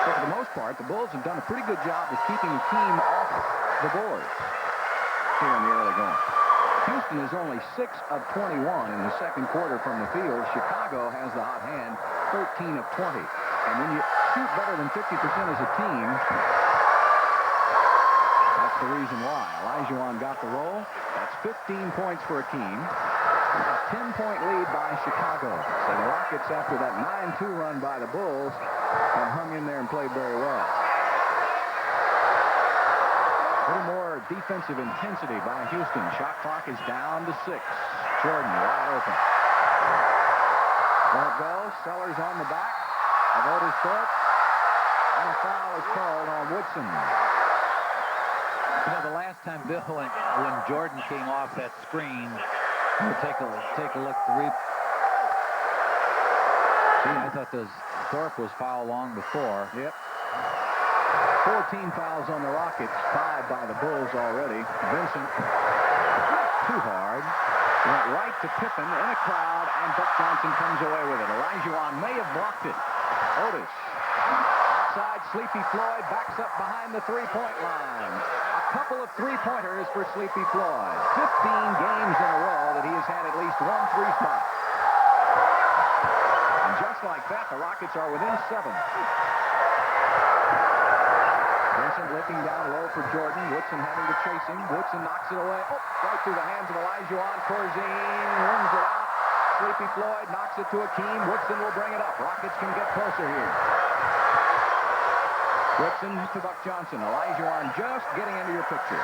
So for the most part, the Bulls have done a pretty good job of keeping Akeem off the boards here in the early going. Houston is only 6 of 21 in the second quarter from the field. Chicago has the hot hand, 13 of 20. And when you shoot better than 50% as a team, that's the reason why. Olajuwon got the roll. That's 15 points for Akeem. A 10-point lead by Chicago. So the Rockets, after that 9-2 run by the Bulls, have hung in there and played very well. A little more defensive intensity by Houston. Shot clock is down to 6. Jordan wide open. There it goes. Sellers on the back of Otis Thorpe. And a foul is called on Woodson. You know, the last time, Bill, when Jordan came off that screen, we'll take a look at the replay. Gee, I thought Thorpe was fouled long before. Yep. 14 fouls on the Rockets, 5 by the Bulls already. Vincent, too hard, went right to Pippen in a crowd, and Buck Johnson comes away with it. Olajuwon may have blocked it. Otis, outside, Sleepy Floyd backs up behind the three-point line. A couple of three-pointers for Sleepy Floyd. 15 games in a row that he has had at least one three spot. And just like that, the Rockets are within 7. Vincent looking down low for Jordan. Woodson having to chase him. Woodson knocks it away. Oh, right through the hands of Olajuwon. Corzine wins it out. Sleepy Floyd knocks it to Akeem. Woodson will bring it up. Rockets can get closer here. Whitson to Buck Johnson. Olajuwon just getting into your picture.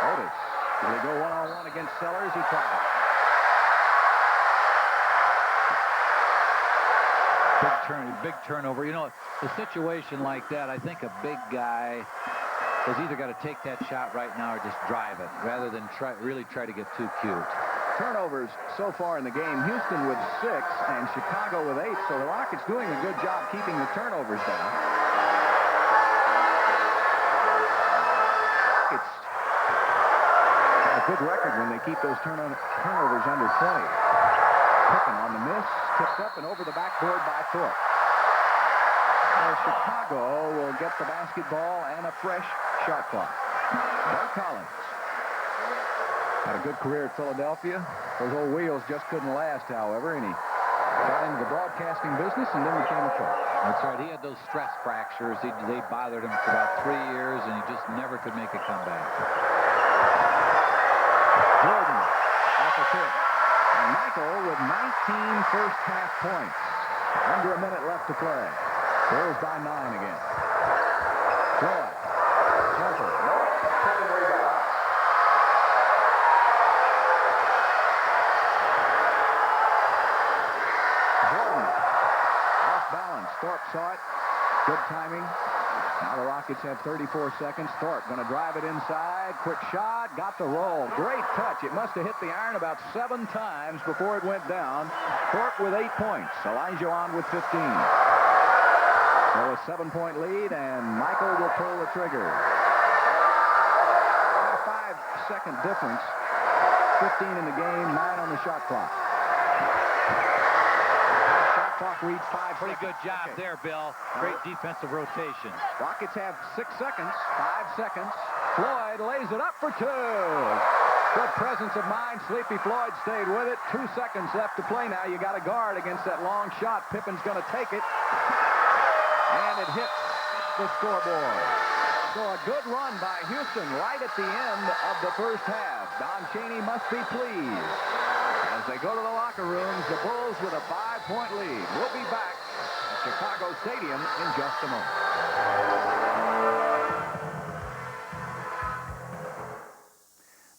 Otis. Will he go one-on-one against Sellers? He tried it. Big turnover. You know, a situation like that, I think a big guy has either got to take that shot right now or just drive it, rather than really try to get too cute. Turnovers so far in the game. Houston with 6 and Chicago with 8. So the Rockets doing a good job keeping the turnovers down. It's got a good record when they keep those turnovers under 20. Pippen on the miss, tipped up and over the backboard by Thorpe. So Chicago will get the basketball and a fresh shot clock. Doug Collins had a good career at Philadelphia. Those old wheels just couldn't last, however, and he got into the broadcasting business and then became a coach. That's right. He had those stress fractures. They bothered him for about 3 years, and he just never could make a comeback. Jordan off a tip. And Michael with 19 first-half points. Under a minute left to play. Bills by 9 again. Floyd. Jumper. Pulling rebound. Jordan. Off balance. Thorpe saw it. Good timing. Now the Rockets have 34 seconds. Thorpe going to drive it inside. Quick shot. Got the roll. Great touch. It must have hit the iron about 7 times before it went down. Thorpe with 8 points. Olajuwon with 15. So a 7-point lead, and Michael will pull the trigger. A 5-second difference. 15 in the game, 9 on the shot clock. Shot clock reads 5 Pretty seconds. good job there, Bill. Great defensive rotation. Rockets have 6 seconds, 5 seconds. Floyd lays it up for 2. Good presence of mind. Sleepy Floyd stayed with it. 2 seconds left to play now. You got a guard against that long shot. Pippen's going to take it. And it hits the scoreboard. So a good run by Houston right at the end of the first half. Don Chaney must be pleased. As they go to the locker rooms, the Bulls with a 5-point lead. We'll be back at Chicago Stadium in just a moment.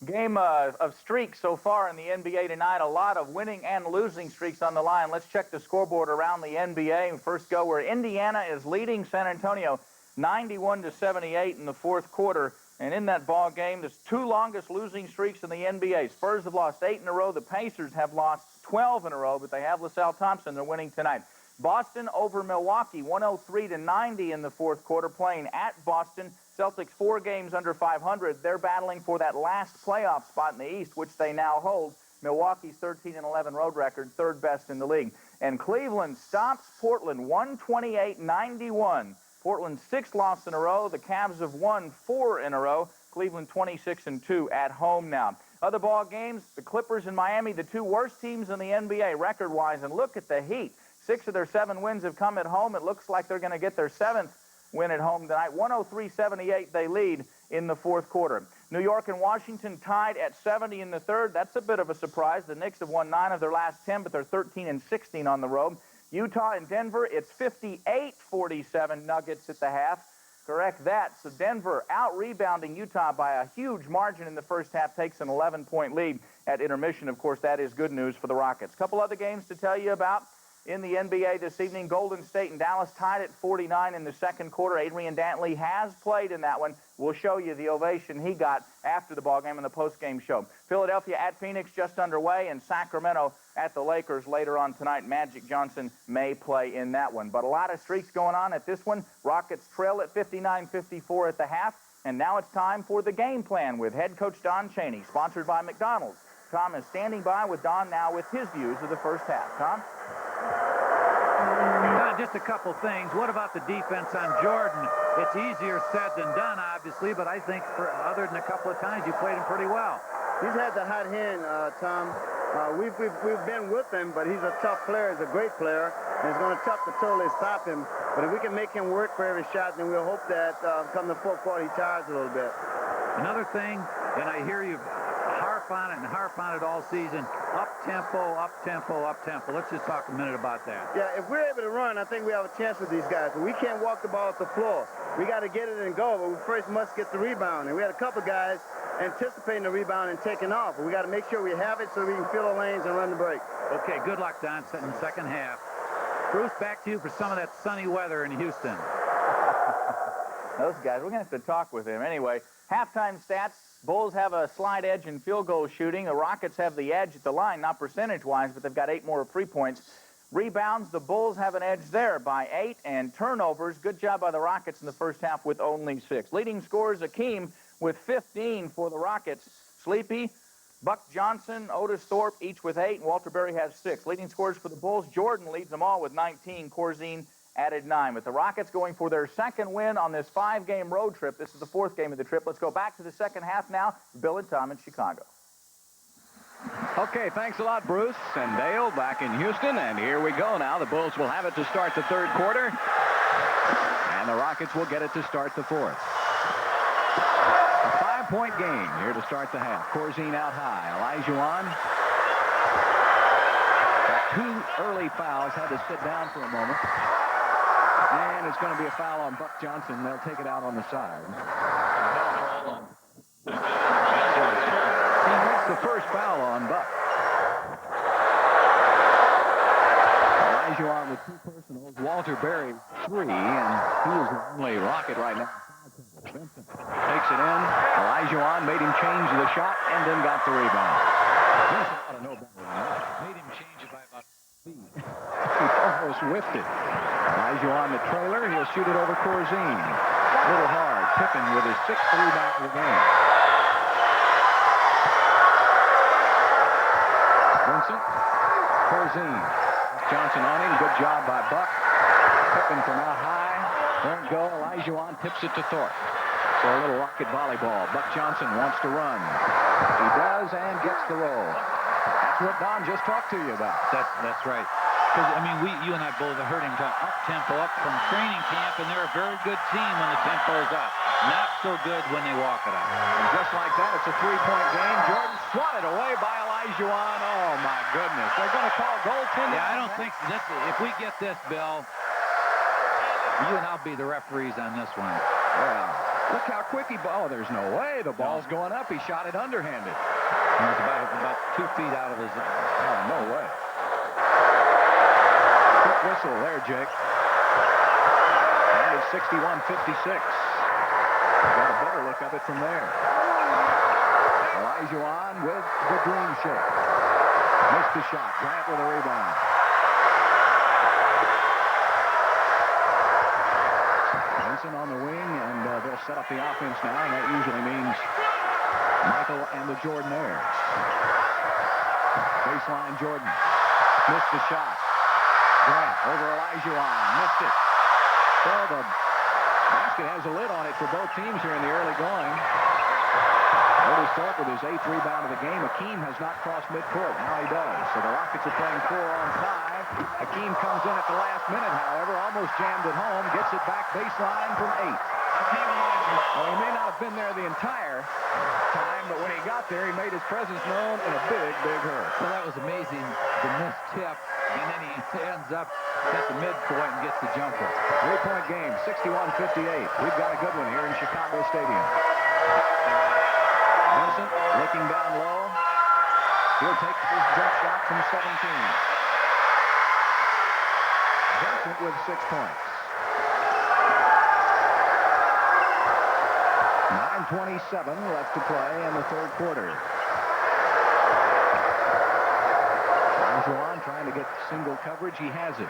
Game of streaks so far in the NBA tonight. A lot of winning and losing streaks on the line. Let's check the scoreboard around the NBA. First go where Indiana is leading San Antonio 91-78 in the fourth quarter. And in that ball game, there's 2 longest losing streaks in the NBA. Spurs have lost 8 in a row. The Pacers have lost 12 in a row, but they have LaSalle Thompson. They're winning tonight. Boston over Milwaukee, 103-90 in the fourth quarter, playing at Boston. Celtics 4 games under 500. They're battling for that last playoff spot in the East, which they now hold. Milwaukee's 13-11 road record, 3rd best in the league. And Cleveland stops Portland 128-91. Portland's 6th loss in a row. The Cavs have won 4 in a row. Cleveland 26-2 at home now. Other ball games, the Clippers and Miami, the 2 worst teams in the NBA record-wise. And look at the Heat. 6 of their 7 wins have come at home. It looks like they're going to get their 7th win at home tonight. 103-78 they lead in the fourth quarter. New York and Washington tied at 70 in the third. That's a bit of a surprise. The Knicks have won 9 of their last 10, but they're 13-16 on the road. Utah and Denver, it's 58-47 Nuggets at the half. Correct that. So Denver out-rebounding Utah by a huge margin in the first half, takes an 11-point lead at intermission. Of course, that is good news for the Rockets. Couple other games to tell you about. In the NBA this evening, Golden State and Dallas tied at 49 in the second quarter. Adrian Dantley has played in that one. We'll show you the ovation he got after the ballgame in the postgame show. Philadelphia at Phoenix just underway, and Sacramento at the Lakers later on tonight. Magic Johnson may play in that one. But a lot of streaks going on at this one. Rockets trail at 59-54 at the half. And now it's time for the game plan with head coach Don Chaney, sponsored by McDonald's. Tom is standing by with Don now with his views of the first half. Tom? Just a couple things. What about the defense on Jordan? It's easier said than done, obviously, but I think other than a couple of times, you played him pretty well. He's had the hot hand, Tom. We've been with him, but he's a tough player. He's a great player, and it's going to be tough to totally stop him. But if we can make him work for every shot, then we'll hope that come the fourth quarter, he tires a little bit. Another thing, and I hear you harp harp on it and harp on it all season. Up-tempo, up-tempo, up-tempo. Let's just talk a minute about that. Yeah, if we're able to run, I think we have a chance with these guys. But we can't walk the ball off the floor. We got to get it and go, but we first must get the rebound. And we had a couple guys anticipating the rebound and taking off. But we got to make sure we have it so we can fill the lanes and run the break. Okay, good luck, Don, in the second half. Bruce, back to you for some of that sunny weather in Houston. Those guys, we're going to have to talk with him. Anyway, halftime stats. Bulls have a slight edge in field goal shooting. The Rockets have the edge at the line, not percentage-wise, but they've got 8 more free points. Rebounds, the Bulls have an edge there by 8. And turnovers, good job by the Rockets in the first half with only 6. Leading scorers, Akeem with 15 for the Rockets. Sleepy, Buck Johnson, Otis Thorpe, each with 8, and Walter Berry has 6. Leading scorers for the Bulls, Jordan leads them all with 19. Corzine added 9. With the Rockets going for their second win on this 5-game road trip. This is the 4th game of the trip. Let's go back to the second half now. Bill and Tom in Chicago. Okay, thanks a lot, Bruce and Dale, back in Houston. And here we go now. The Bulls will have it to start the 3rd quarter. And the Rockets will get it to start the 4th. A 5-point game here to start the half. Corzine out high. Olajuwon. Got 2 early fouls. Had to sit down for a moment. And it's going to be a foul on Buck Johnson. They'll take it out on the side. He makes the first foul on Buck. Olajuwon with 2 personals. Walter Berry 3, and he is the only Rocket right now. Vincent takes it in. Olajuwon made him change the shot and then got the rebound. Vincent ought to know better than that. Made him change it by about feet. He almost whiffed it. Olajuwon the trailer. He'll shoot it over Corzine. A little hard. Pippen with his 6th rebound of the game. Vincent. Corzine. Johnson on him. Good job by Buck. Pippen from out high. Won't go. Olajuwon tips it to Thorpe. So a little Rocket volleyball. Buck Johnson wants to run. He does and gets the roll. That's what Don just talked to you about. That's right. Because, I mean, you and I both have heard him talk up-tempo, up from training camp, and they're a very good team when the tempo is up. Not so good when they walk it up. And just like that, it's a 3-point game. Jordan swatted away by Olajuwon. Oh, my goodness. They're going to call goaltending. Yeah, I don't think this. If we get this, Bill, you and I'll be the referees on this one. Well, look how quick he... Oh, there's no way. The ball's going up. He shot it underhanded. It was about 2 feet out of his... Oh, no way. Quick whistle there, Jake. And it's 61-56. Got a better look of it from there. Olajuwon with the dream shake. Missed the shot. Grant with a rebound. Vincent on the wing, and they'll set up the offense now, and that usually means Michael and the Jordan-airs. Baseline Jordan. Missed the shot. Grant over Olajuwon. Missed it. So the basket has a lid on it for both teams here in the early going. Otis Thorpe with his 8th rebound of the game. Akeem has not crossed midcourt. Now he does. So the Rockets are playing 4-on-5. Akeem comes in at the last minute, however, almost jammed it home. Gets it back baseline from 8. Well, he may not have been there the entire time, but when he got there, he made his presence known in a big, big hurry. So that was amazing, the missed tip, and then he ends up at the midpoint and gets the jumper. 3-point game, 61-58. We've got a good one here in Chicago Stadium. Vincent looking down low. He'll take his jump shot from 17. Vincent with 6 points. 9:27 left to play in the 3rd quarter. Olajuwon trying to get single coverage. He has it.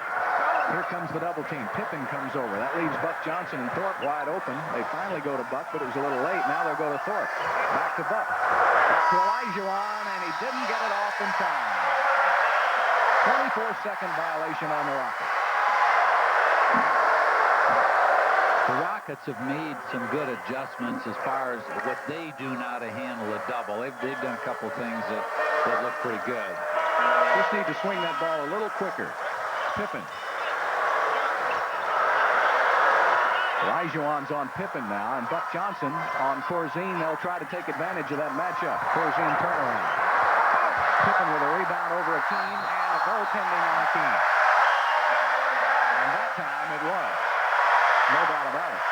Here comes the double team. Pippen comes over. That leaves Buck Johnson and Thorpe wide open. They finally go to Buck, but it was a little late. Now they'll go to Thorpe. Back to Buck. Back to Olajuwon, and he didn't get it off in time. 24-second violation on the Rockets. The Rockets have made some good adjustments as far as what they do now to handle a double. They've done a couple things that look pretty good. Just need to swing that ball a little quicker. Pippen. Olajuwon's on Pippen now, and Buck Johnson on Corzine. They'll try to take advantage of that matchup. Corzine turnaround. Pippen with a rebound over Akeem, and a goaltending on Akeem. And that time it was. No doubt about it.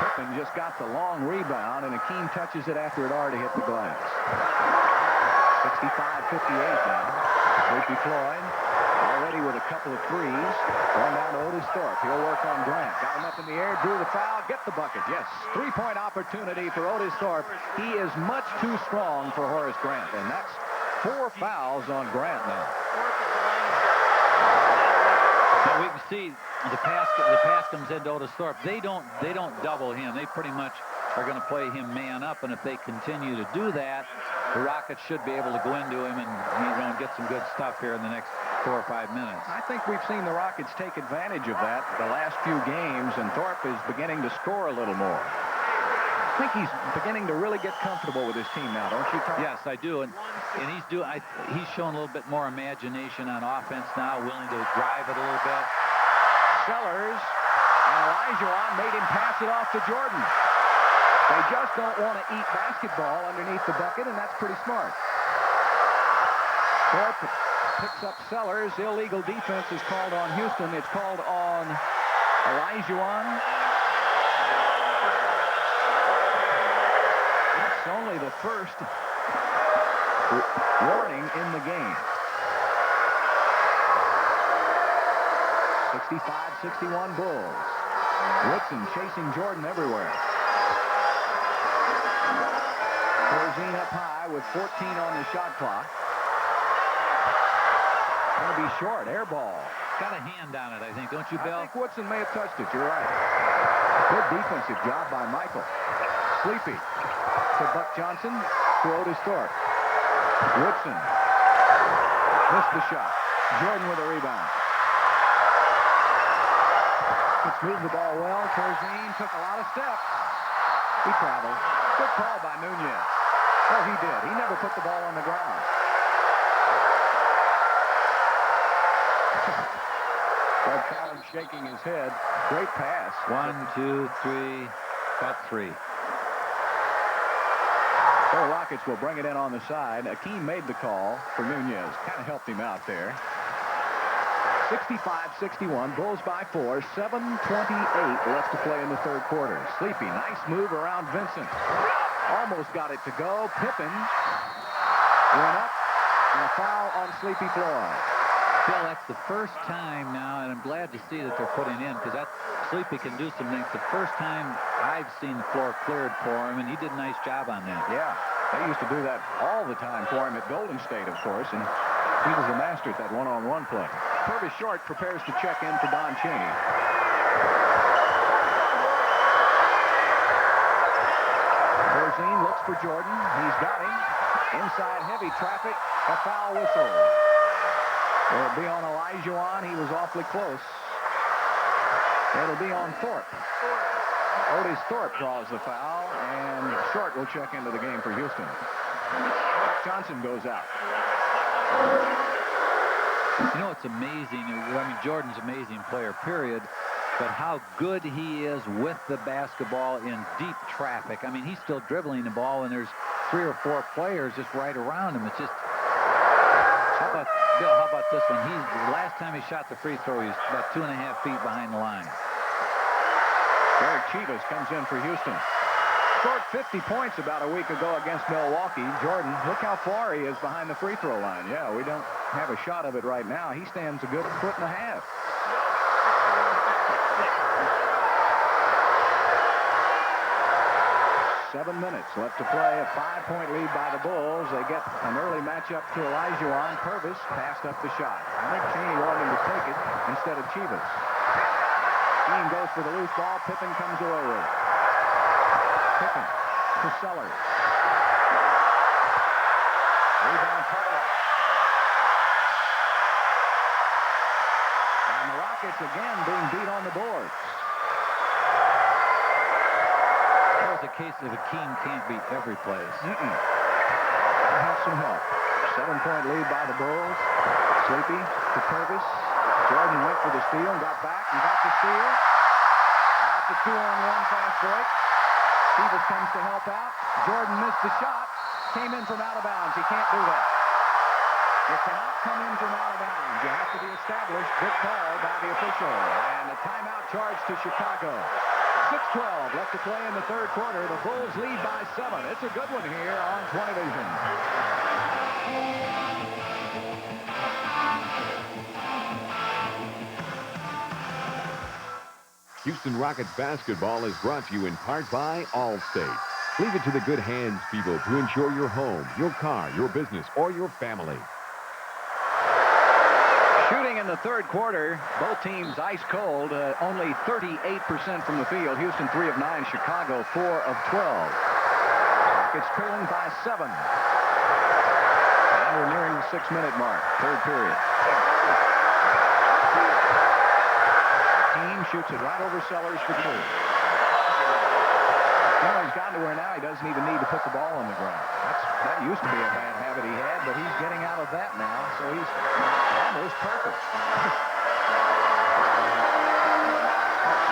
Pippen just got the long rebound, and Akeem touches it after it already hit the glass. 65-58 now. Sleepy Floyd already with a couple of threes. Going down to Otis Thorpe. He'll work on Grant. Got him up in the air, drew the foul, get the bucket. Yes, three-point opportunity for Otis Thorpe. He is much too strong for Horace Grant, and that's 4 fouls on Grant now. Now we can see the pass comes into Otis Thorpe. They don't double him. They pretty much are going to play him man up, and if they continue to do that, the Rockets should be able to go into him and get some good stuff here in the next 4 or 5 minutes. I think we've seen the Rockets take advantage of that the last few games, and Thorpe is beginning to score a little more. I think he's beginning to really get comfortable with his team now, don't you, Tom? Yes, I do, and he's showing a little bit more imagination on offense now, willing to drive it a little bit. Sellers and Olajuwon made him pass it off to Jordan. They just don't want to eat basketball underneath the bucket, and that's pretty smart. Thorpe picks up Sellers. Illegal defense is called on Houston. It's called on Olajuwon. It's only the first warning in the game. 65-61 Bulls. Woodson chasing Jordan everywhere. Corzine up high with 14 on the shot clock. Going to be short. Air ball. Got a hand on it, I think, don't you, Bill? I think Woodson may have touched it. You're right. Good defensive job by Michael. Sleepy to Buck Johnson to Otis Thorpe. Woodson missed the shot. Jordan with a rebound. Let's move the ball well. Corzine took a lot of steps. He traveled. Good call by Nunez. Oh, he did. He never put the ball on the ground. Fred Fallon shaking his head. Great pass. 1, 2, 3, got 3. The Rockets will bring it in on the side. Akeem made the call for Nunez. Kind of helped him out there. 65-61. Bulls by 4. 7:28 left to play in the third quarter. Sleepy. Nice move around Vincent. Almost got it to go. Pippen went up. And a foul on Sleepy Floyd. Bill, that's the first time now, and I'm glad to see that they're putting in, because that Sleepy can do some things. The first time I've seen the floor cleared for him, and he did a nice job on that. Yeah, they used to do that all the time for him at Golden State, of course, and he was a master at that one-on-one play. Purvis Short prepares to check in for Don Chaney. Corzine looks for Jordan. He's got him. Inside heavy traffic. A foul whistle. It'll be on Olajuwon. He was awfully close. It'll be on Thorpe. Otis Thorpe draws the foul, and Short will check into the game for Houston. Johnson goes out. You know, it's amazing. I mean, Jordan's an amazing player, period. But how good he is with the basketball in deep traffic. I mean, he's still dribbling the ball, and there's 3 or 4 players just right around him. It's just... How about, Bill, how about this one? The last time he shot the free throw, he was about 2.5 feet behind the line. Derek Chivas comes in for Houston. Scored 50 points about a week ago against Milwaukee. Jordan, look how far he is behind the free throw line. Yeah, we don't have a shot of it right now. He stands a good 1.5 feet. 7 minutes left to play. A 5-point lead by the Bulls. They get an early matchup to Olajuwon. Purvis passed up the shot. I think Chaney wanted him to take it instead of Chivas. Team goes for the loose ball. Pippen comes away with it. Pippen to Sellers. Rebound Cartwright. And the Rockets again being beat on the boards. That was a case of Akeem can't beat every place. I have some help. 7-point lead by the Bulls. Sleepy to Purvis. Jordan went for the steal and got back and got the steal. Out the 2-on-1 fast break. Chivas comes to help out. Jordan missed the shot. Came in from out of bounds. He can't do that. You cannot come in from out of bounds. You have to be established. Good call by the official. And a timeout charge to Chicago. 6:12 left to play in the third quarter. The Bulls lead by 7. It's a good one here on 20 Vision. Houston Rockets basketball is brought to you in part by Allstate. Leave it to the good hands, people, to insure your home, your car, your business, or your family. Shooting in the third quarter, both teams ice cold, only 38% from the field. Houston 3 of 9, Chicago 4 of 12. Rockets trailing by 7. And we're nearing the 6-minute mark, third period. Team shoots it right over Sellers for 2. You know, he's gotten to where now he doesn't even need to put the ball on the ground. That used to be a bad habit he had, but he's getting out of that now, so he's almost perfect.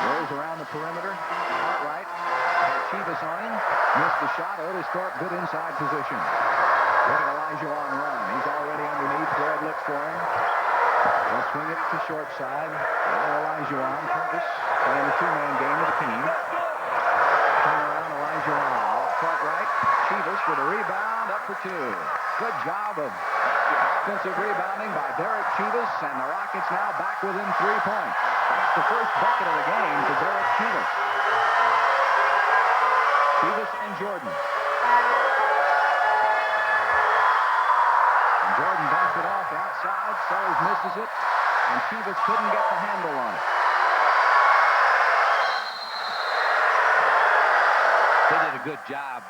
Rolls around the perimeter. Outright. Had Chivas on him. Missed the shot. Otis Thorpe, good inside position. Look at Olajuwon run. He's already underneath. Fred looks for him. They'll swing it to short side. Olajuwon, Purvis, playing a 2-man game with the team. Turn around, Olajuwon. Off front right. Chivas with a rebound, up for 2. Good job of offensive rebounding by Derek Chivas, and the Rockets now back within 3 points. That's the first bucket of the game for Derek Chivas. Chivas and Jordan. And Jordan dumps it off outside. Sellers misses it, and Chivas couldn't get the handle on it. They did a good job.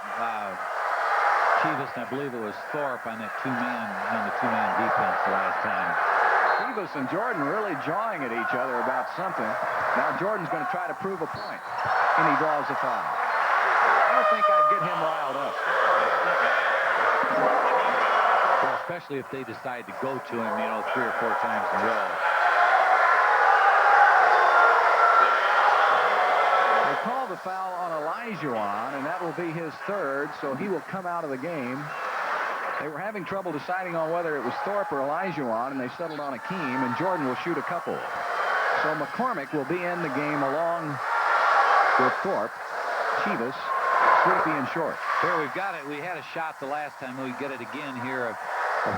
Chivas, and I believe it was Thorpe on that two-man defense the last time. Chivas and Jordan really jawing at each other about something. Now Jordan's going to try to prove a point, and he draws a foul. I don't think I'd get him riled up. Well, especially if they decide to go to him, 3 or 4 times in a row. They call the foul on Olajuwon, and that will be his 3rd, so he will come out of the game. They were having trouble deciding on whether it was Thorpe or Olajuwon, and they settled on Akeem, and Jordan will shoot a couple. So McCormick will be in the game along with Thorpe, Chivas, Sleepy, and Short. Here we've got it. We had a shot the last time. We get it again here of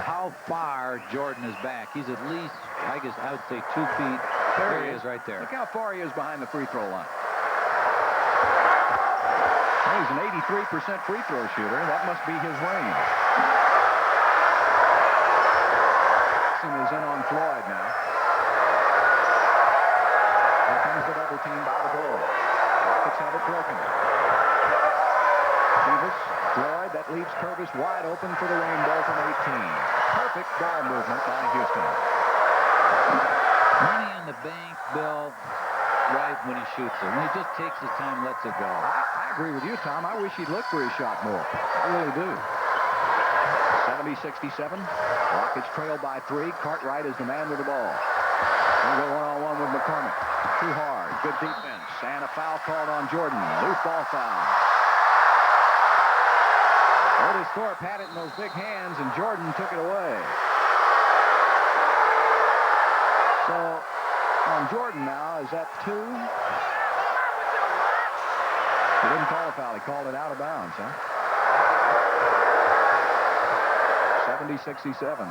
how far Jordan is back. He's at least, I guess I would say 2 feet. There he is right there. Look how far he is behind the free throw line. Well, he's an 83% free throw shooter. That must be his range. Jackson is in on Floyd now. Here comes the double team by the Bulls. Rockets have it broken. Chivas, Floyd, that leaves Purvis wide open for the rainbow from 18. Perfect ball movement by Houston. Money in the bank, Bill, right when he shoots it. When he just takes his time, lets it go. I agree with you, Tom. I wish he'd look for his shot more. I really do. 70-67. Rockets trail by 3. Cartwright is the man with the ball. They go one-on-one with McCormick. Too hard. Good defense. And a foul called on Jordan. Loose ball foul. Otis Thorpe had it in those big hands, and Jordan took it away. So, on Jordan now, is that 2? He didn't call a foul. He called it out of bounds, huh? 70-67.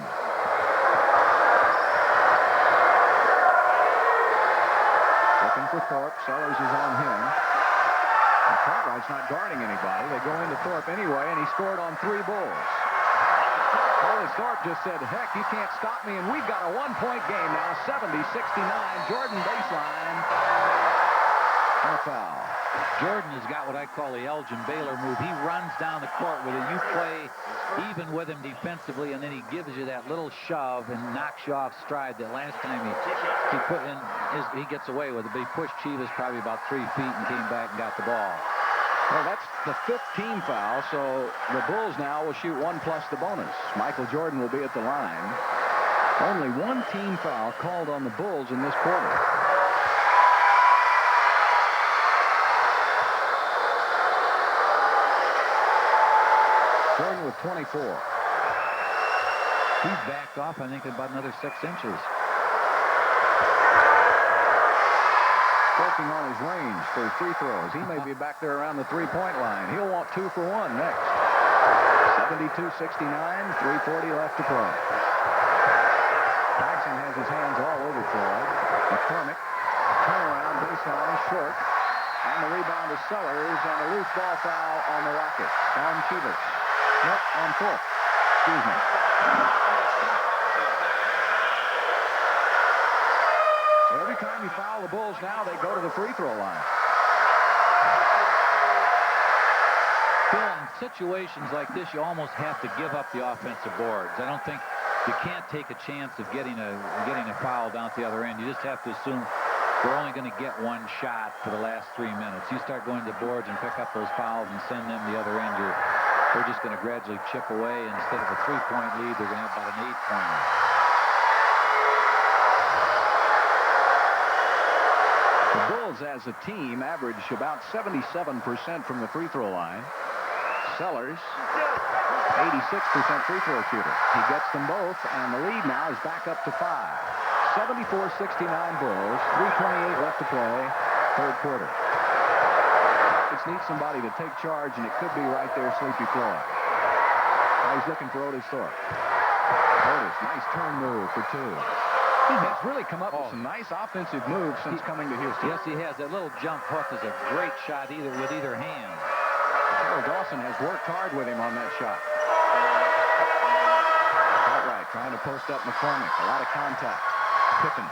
Looking for Thorpe. Sellers is on him. And Cartwright's not guarding anybody. They go into Thorpe anyway, and he scored on 3 Bulls. Otis Thorpe just said, heck, you can't stop me, and we've got a 1-point game now, 70-69. Jordan baseline. And a foul. Jordan has got what I call the Elgin Baylor move. He runs down the court with it. You play even with him defensively, and then he gives you that little shove and knocks you off stride. That last time he put in, he gets away with it, but he pushed Chivas probably about 3 feet and came back and got the ball. Well, that's the 5th team foul, so the Bulls now will shoot 1 plus the bonus. Michael Jordan will be at the line. Only 1 team foul called on the Bulls in this quarter. Jordan with 24. He's backed off, I think, about another 6 inches. Working on his range for his free throws. He may be back there around the 3-point line. He'll want 2 for 1 next. 72-69, 3:40 left to play. Jackson has his hands all over Floyd. McCormick, turnaround, baseline, short. And the rebound to Sellers, and a loose ball foul on the Rockets. On Chivas. Nope, on Thorpe. Excuse me. Every time you foul the Bulls now, they go to the free throw line. Phil, in situations like this, you almost have to give up the offensive boards. I don't think you can't take a chance of getting a foul down at the other end. You just have to assume we're only going to get 1 shot for the last 3 minutes. You start going to the boards and pick up those fouls and send them the other end, they're just going to gradually chip away. Instead of a 3-point lead, they're going to have about an 8-pointer. The Bulls, as a team, average about 77% from the free throw line. Sellers, 86% free throw shooter. He gets them both, and the lead now is back up to 5. 74-69 Bulls, 3:28 left to play, 3rd quarter. Rockets need somebody to take charge, and it could be right there, Sleepy Floyd. Now he's looking for Otis Thorpe. Otis, nice turn move for 2. He has really come up with some nice offensive moves since coming to Houston. Yes, he has. That little jump hook is a great shot with either hand. Carroll Dawson has worked hard with him on that shot. Outright, trying to post up McCormick. A lot of contact. Pippen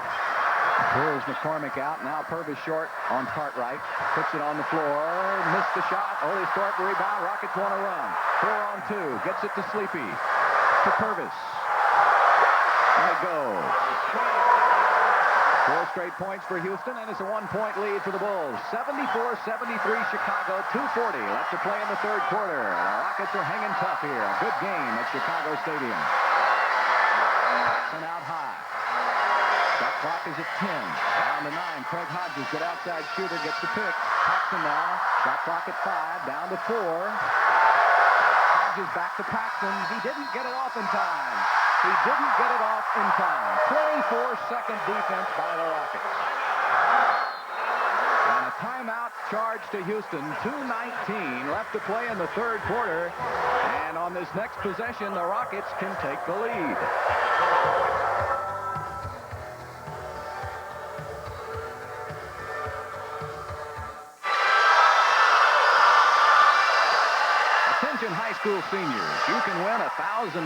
pulls McCormick out. Now Purvis short on Cartwright. Puts it on the floor. Missed the shot. Otis Thorpe rebound. Rockets want to run. 4 on 2. Gets it to Sleepy. To Purvis. And it goes. 4 straight points for Houston, and it's a 1-point lead for the Bulls. 74-73 Chicago, 2:40 left to play in the 3rd quarter. The Rockets are hanging tough here. A good game at Chicago Stadium. Jackson out high. That clock is at 10. Down to 9. Craig Hodges, good outside shooter, gets the pick. Paxson now. Shot clock at 5. Down to 4. Hodges back to Paxson. He didn't get it off in time. He didn't get it off in time. 24-second defense by the Rockets. And a timeout charge to Houston. 2:19 left to play in the 3rd quarter. And on this next possession, the Rockets can take the lead. High school seniors, you can win a $1,000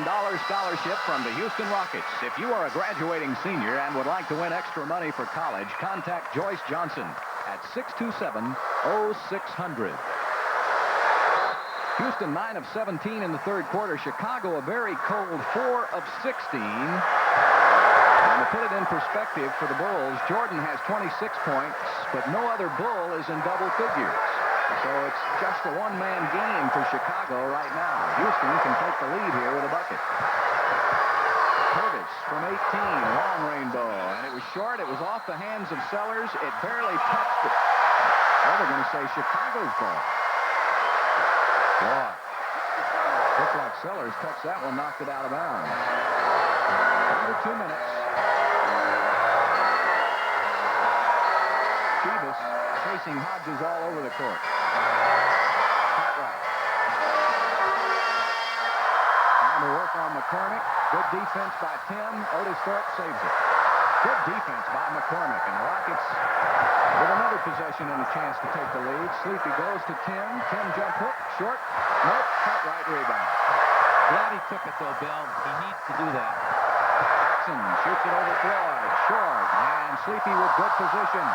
scholarship from the Houston Rockets. If you are a graduating senior and would like to win extra money for college, contact Joyce Johnson at 627-0600. Houston 9 of 17 in the 3rd quarter. Chicago a very cold 4 of 16. And to put it in perspective for the Bulls, Jordan has 26 points, but no other Bull is in double figures. So it's just a one-man game for Chicago right now. Houston can take the lead here with a bucket. Purvis from 18, long rainbow, and it was short. It was off the hands of Sellers. It barely touched it. Well, they're going to say Chicago's ball. Boy, looks like Sellers touched that one, knocked it out of bounds. Under 2 minutes. Chivas chasing Hodges all over the court. Cartwright. Trying to work on McCormick. Good defense by Tim. Otis Thorpe saves it. Good defense by McCormick. And the Rockets with another possession and a chance to take the lead. Sleepy goes to Tim. Tim jump hook. Short. Nope. Cartwright rebound. Glad he took it, though, Bill. He needs to do that. Jackson shoots it over Floyd. Short. And Sleepy with good position.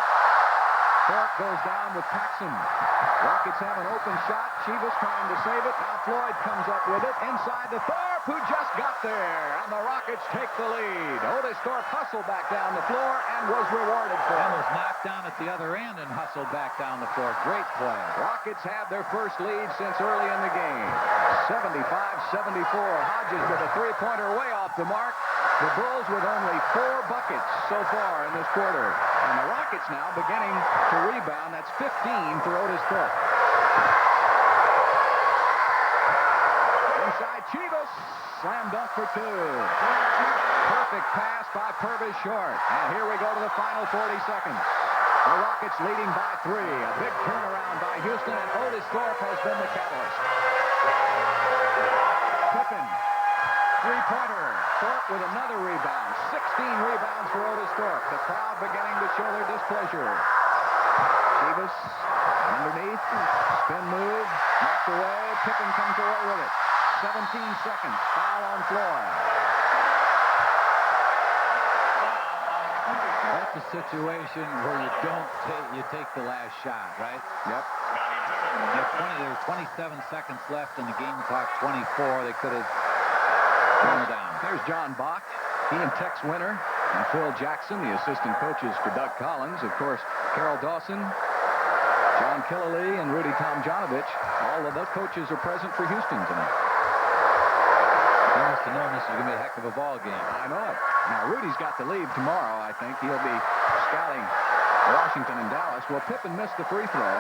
Thorpe goes down with Paxson. Rockets have an open shot. Chivas trying to save it. Now Floyd comes up with it. Inside to Thorpe, who just got there. And the Rockets take the lead. Otis Thorpe hustled back down the floor and was rewarded for it. That was knocked down at at the other end and hustled back down the floor. Great play. Rockets have their first lead since early in the game. 75-74. Hodges with a three-pointer way off the mark. The Bulls with only 4 buckets so far in this quarter. And the Rockets now beginning to rebound. That's 15 for Otis Thorpe. Inside Chivas. Slam dunk for 2. Perfect pass by Purvis Short. And here we go to the final 40 seconds. The Rockets leading by 3. A big turnaround by Houston, and Otis Thorpe has been the catalyst. Pippen, three-pointer. Thorpe with another rebound. 16 rebounds for Otis Thorpe. The crowd beginning to show their displeasure. Chivas underneath. Spin move. Knocked away. Pippen comes away with it. 17 seconds. Foul on Floyd. That's a situation where you take the last shot, right? Yep. There's 27 seconds left in the game clock. 24. They could have thrown it down. There's John Bach. He and Tex Winter and Phil Jackson, the assistant coaches for Doug Collins. Of course, Carol Dawson, John Killaley, and Rudy Tomjanovich. All of those coaches are present for Houston tonight. He must have known this is going to be a heck of a ball game. I know it. Now, Rudy's got to leave tomorrow, I think. He'll be scouting Washington and Dallas. Well, Pippen missed the free throw.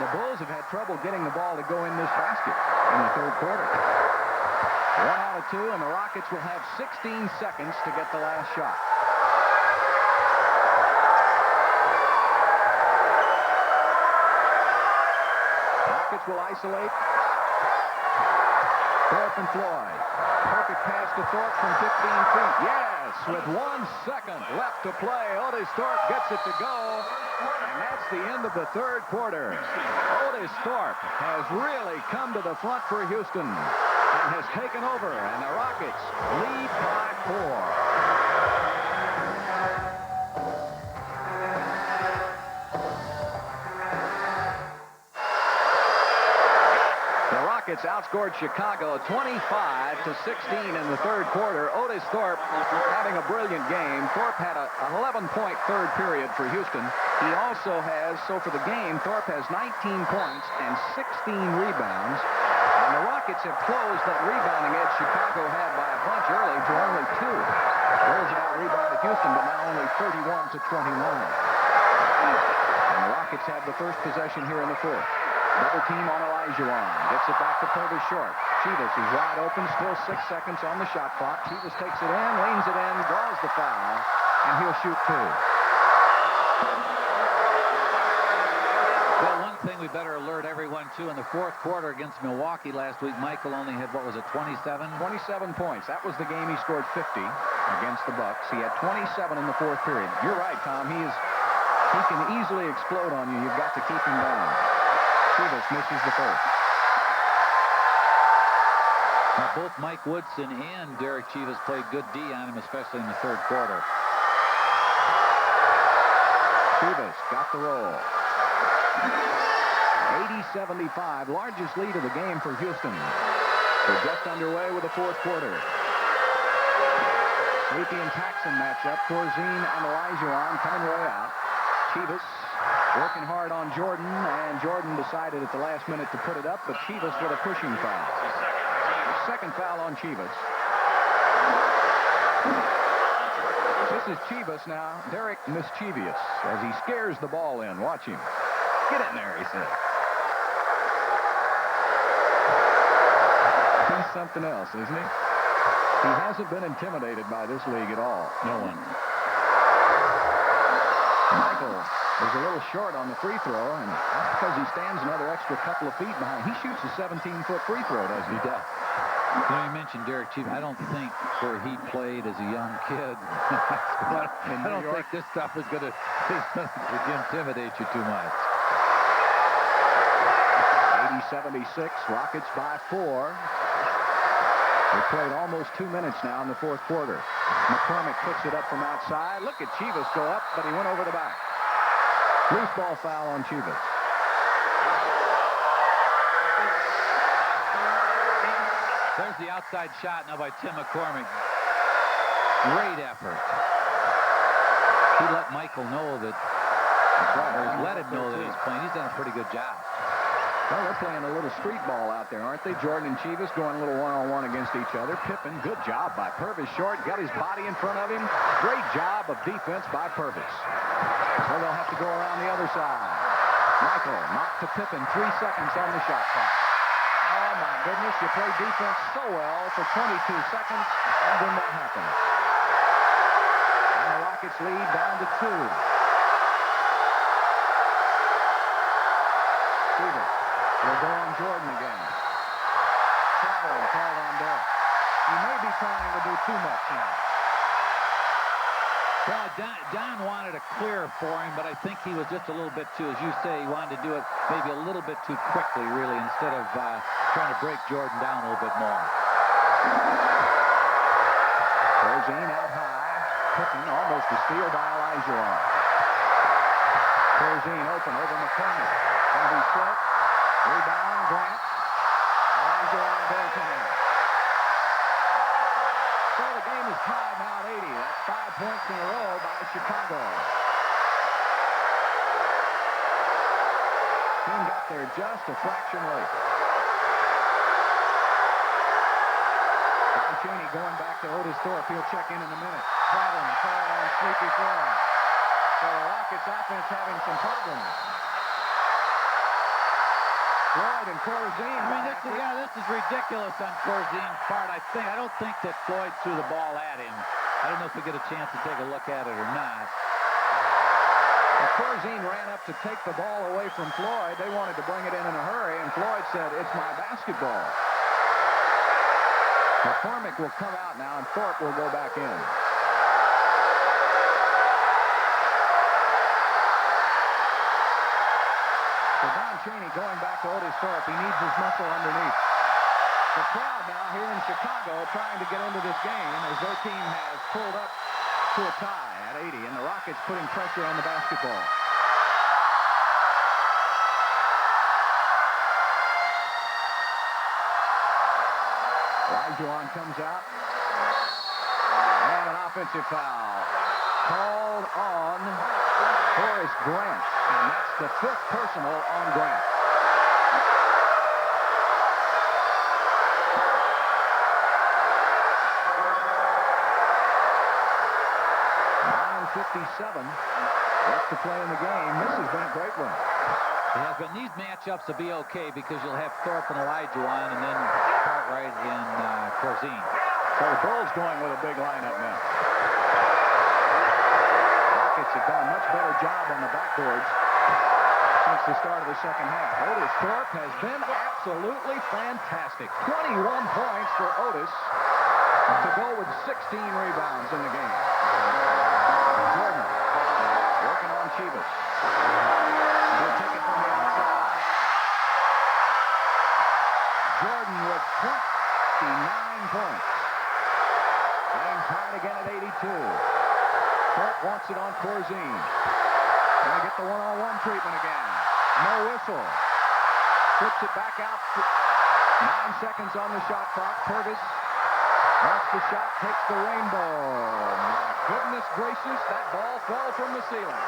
The Bulls have had trouble getting the ball to go in this basket in the third quarter. 1 out of 2, and the Rockets will have 16 seconds to get the last shot. Rockets will isolate. Thorpe and Floyd. Perfect pass to Thorpe from 15 feet. Yes, with 1 second left to play. Otis Thorpe gets it to go. And that's the end of the third quarter. Otis Thorpe has really come to the front for Houston and has taken over. And the Rockets lead by 4. Rockets outscored Chicago 25-16 in the third quarter. Otis Thorpe having a brilliant game. Thorpe had an 11-point third period for Houston. He also has, so for the game, Thorpe has 19 points and 16 rebounds. And the Rockets have closed that rebounding edge Chicago had by a bunch early to only 2. Bulls have out-rebounded Houston, but now only 31-29. And the Rockets have the first possession here in the fourth. Double team on Olajuwon. Gets it back to Purvis Short. Chivas is wide open. Still 6 seconds on the shot clock. Chivas takes it in, leans it in, draws the foul, and he'll shoot 2. Well, one thing we better alert everyone to, in the fourth quarter against Milwaukee last week, Michael only had, what was it, 27? 27 points. That was the game he scored 50 against the Bucks. He had 27 in the fourth period. You're right, Tom. He can easily explode on you. You've got to keep him down. Chivas misses the first. Now, both Mike Woodson and Derek Chivas played good D on him, especially in the third quarter. Chivas got the roll. 80-75, largest lead of the game for Houston. We're just underway with the fourth quarter. Sleepy and Taxon matchup. Corzine and Olajuwon coming way out. Chivas working hard on Jordan, and Jordan decided at the last minute to put it up, but Chivas with a pushing foul. Second foul on Chivas. This is Chivas now. Derek mischievous as he scares the ball in. Watch him. Get in there, he said. He's something else, isn't he? He hasn't been intimidated by this league at all. No one. Michael is a little short on the free throw, and that's because he stands another extra couple of feet behind. He shoots a 17-foot free throw, doesn't he? He does. You know, you mentioned Derek Chivas. I don't think where he played as a young kid, I don't think this stuff is going to intimidate you too much. 80-76, Rockets by 4. They played almost 2 minutes now in the fourth quarter. McCormick puts it up from outside. Look at Chivas go up, but he went over the back. Loose ball foul on Chivas. There's the outside shot now by Tim McCormick. Great effort. he let Michael know that, or he's let him know that he's playing. He's done a pretty good job. Well, they're playing a little street ball out there, aren't they? Jordan and Chivas going a little one-on-one against each other. Pippen, good job by Purvis. Short, got his body in front of him. Great job of defense by Purvis. So they'll have to go around the other side. Michael, knocked to Pippen, 3 seconds on the shot clock. Oh, my goodness, you play defense so well for 22 seconds, and then that happened. And the Rockets lead down to 2. Stevens will go on Jordan again. Traveling, called on Dunk. He may be trying to do too much now. Well, Don wanted a clear for him, but I think he was just a little bit too, as you say, he wanted to do it maybe a little bit too quickly, really, instead of trying to break Jordan down a little bit more. Corzine out high. Pippen almost a steal by Olajuwon. Corzine open over McCormick. Going to be short. Rebound, Grant. Olajuwon goaltender. So the game is tied now at 80. That's 5 points in a row by Chicago. Team got there just a fraction late. Chaney going back to Otis Thorpe. He'll check in a minute. Problem called on Sleepy Floyd. So the Rockets offense having some problems. Floyd and Corzine. I mean, this is ridiculous on Corzine's part. I don't think that Floyd threw the ball at him. I don't know if we get a chance to take a look at it or not. Well, Corzine ran up to take the ball away from Floyd. They wanted to bring it in a hurry, and Floyd said, "It's my basketball." McCormick will come out now, and Thorpe will go back in. So Don Chaney going back to Otis Thorpe. He needs his muscle underneath. The crowd now here in Chicago trying to get into this game as their team has pulled up to a tie at 80, and the Rockets putting pressure on the basketball. Olajuwon comes out. And an offensive foul called on Horace Grant. And that's the 5th personal on Grant. 9:57 left to play in the game. This has been a great one. Yes, but these matchups will be okay because you'll have Thorpe and Olajuwon and then Cartwright and Corzine. So the Bulls going with a big lineup now. Rockets have done a much better job on the backboards since the start of the second half. Otis Thorpe has been absolutely fantastic. 21 points for Otis to go with 16 rebounds in the game. Jordan working on Chivas. He'll take it from the outside. Jordan with 29 points. Game tied again at 82. Thorpe wants it on Corzine. Going to get the one-on-one treatment again. No whistle. Flips it back out. 9 seconds on the shot clock. Purvis wants the shot, takes the rainbow. My goodness gracious, that ball fell from the ceiling.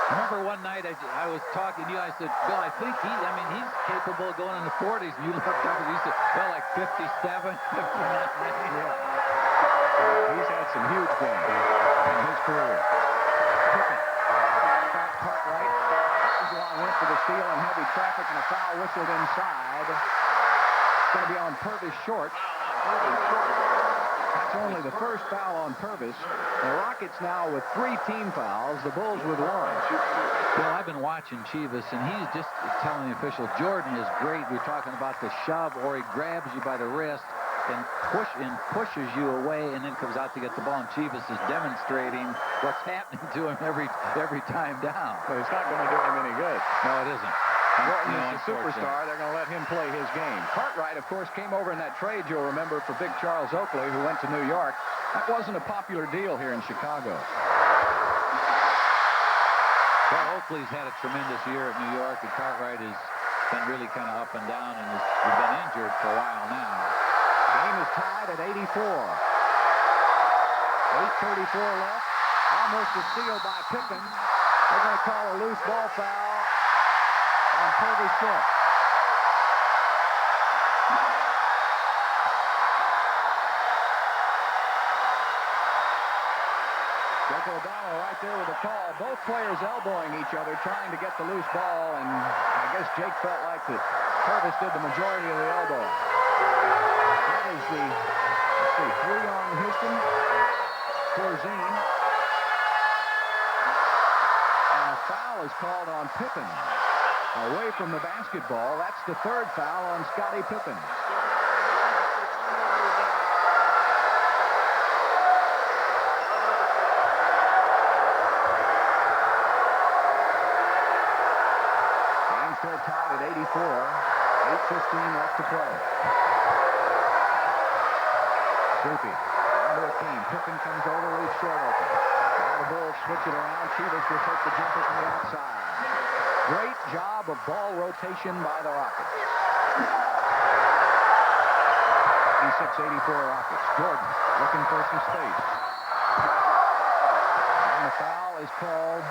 Remember one night I was talking to you, I said, Bill, I think he's capable of going in the 40s. And you looked up and you said, well, like 57, 59. Yeah. He's had some huge games in his career. Pippen. Back Cartwright. Olajuwon went for the steal in heavy traffic and a foul whistled inside. It's going to be on Purvis short. That's only the first foul on Purvis. The Rockets now with 3 team fouls. The Bulls with 1. Bill, I've been watching Chivas, and he's just telling the official, Jordan is great. We're talking about the shove, or he grabs you by the wrist and pushes you away, and then comes out to get the ball. And Chivas is demonstrating what's happening to him every time down. But it's not going to do him any good. No, it isn't. Jordan is the superstar. They're going to let him play his game. Cartwright, of course, came over in that trade, you'll remember, for Big Charles Oakley, who went to New York. That wasn't a popular deal here in Chicago. Well, Oakley's had a tremendous year at New York, and Cartwright has been really kind of up and down, and has been injured for a while now. Game is tied at 84. 8:34 left. Almost a steal by Pippen. They're going to call a loose ball foul on Purvis Thorpe. Jake O'Donnell right there with a call. Both players elbowing each other, trying to get the loose ball, and I guess Jake felt like that Purvis did the majority of the elbowing. That is the, let's see, 3 on Houston. Corzine. And a foul is called on Pippen. Away from the basketball. That's the 3rd foul on Scottie Pippen. Still tied at 84. 8:15 left to play. Soupy. Down to Akeem. Pippen comes over, leaves short open. Now the Bulls switch it around. Chivas will take the jumper from the outside. Great job of ball rotation by the Rockets. 86-84 Rockets. Jordan looking for some space. And the foul is called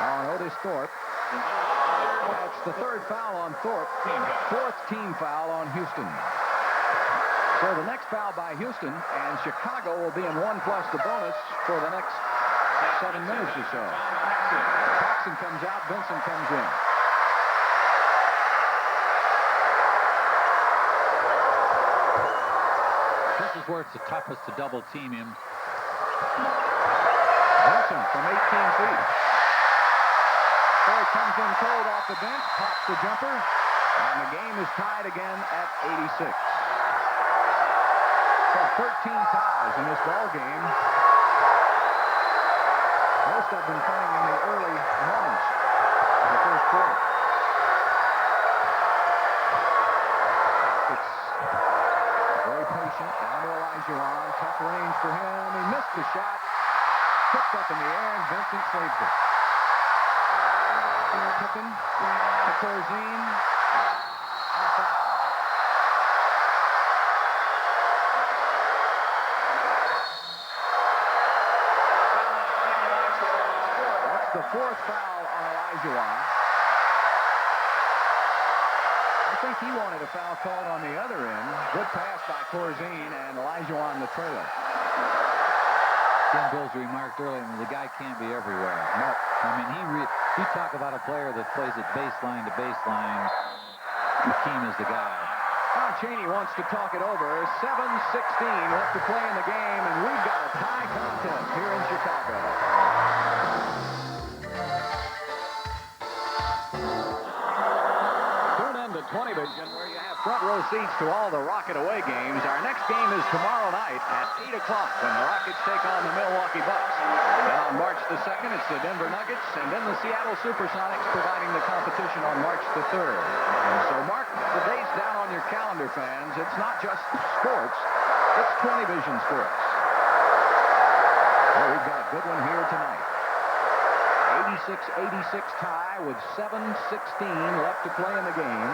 on Otis Thorpe. That's the 3rd foul on Thorpe, 4th team foul on Houston. So the next foul by Houston, and Chicago will be in 1 plus the bonus for the next 7 minutes or so. Paxson comes out, Vincent comes in. This is where it's the toughest to double team him. Vincent from 18 feet. Boy comes in cold off the bench, pops the jumper, and the game is tied again at 86. So 13 ties in this ball game. Most of them coming in the early moments of the first quarter. It's very patient. Down to Olajuwon. Tough range for him. He missed the shot. Tipped up in the air, and Vincent saves it. Pippen to Corzine. That's the 4th foul on Olajuwon. I think he wanted a foul called on the other end. Good pass by Corzine, and Olajuwon the trailer. Jim Bills remarked earlier, the guy can't be everywhere. No. I mean, you talk about a player that plays it baseline to baseline. Akeem is the guy. Now Chaney wants to talk it over. 7:16 left to play in the game, and we've got a tie contest here in Chicago. Tune in to 20 Vision, where you have front row seats to all the Rocket away games. Our next game is tomorrow night at 8 o'clock when the Rockets take on the Milwaukee Bucks. Then on March the 2nd, it's the Denver Nuggets, and then the Seattle Supersonics providing the competition on March the 3rd. So mark the dates down on your calendar, fans. It's not just sports, it's 20 Vision sports. Well, we've got a good one here tonight. 86-86 tie with 7:16 left to play in the game.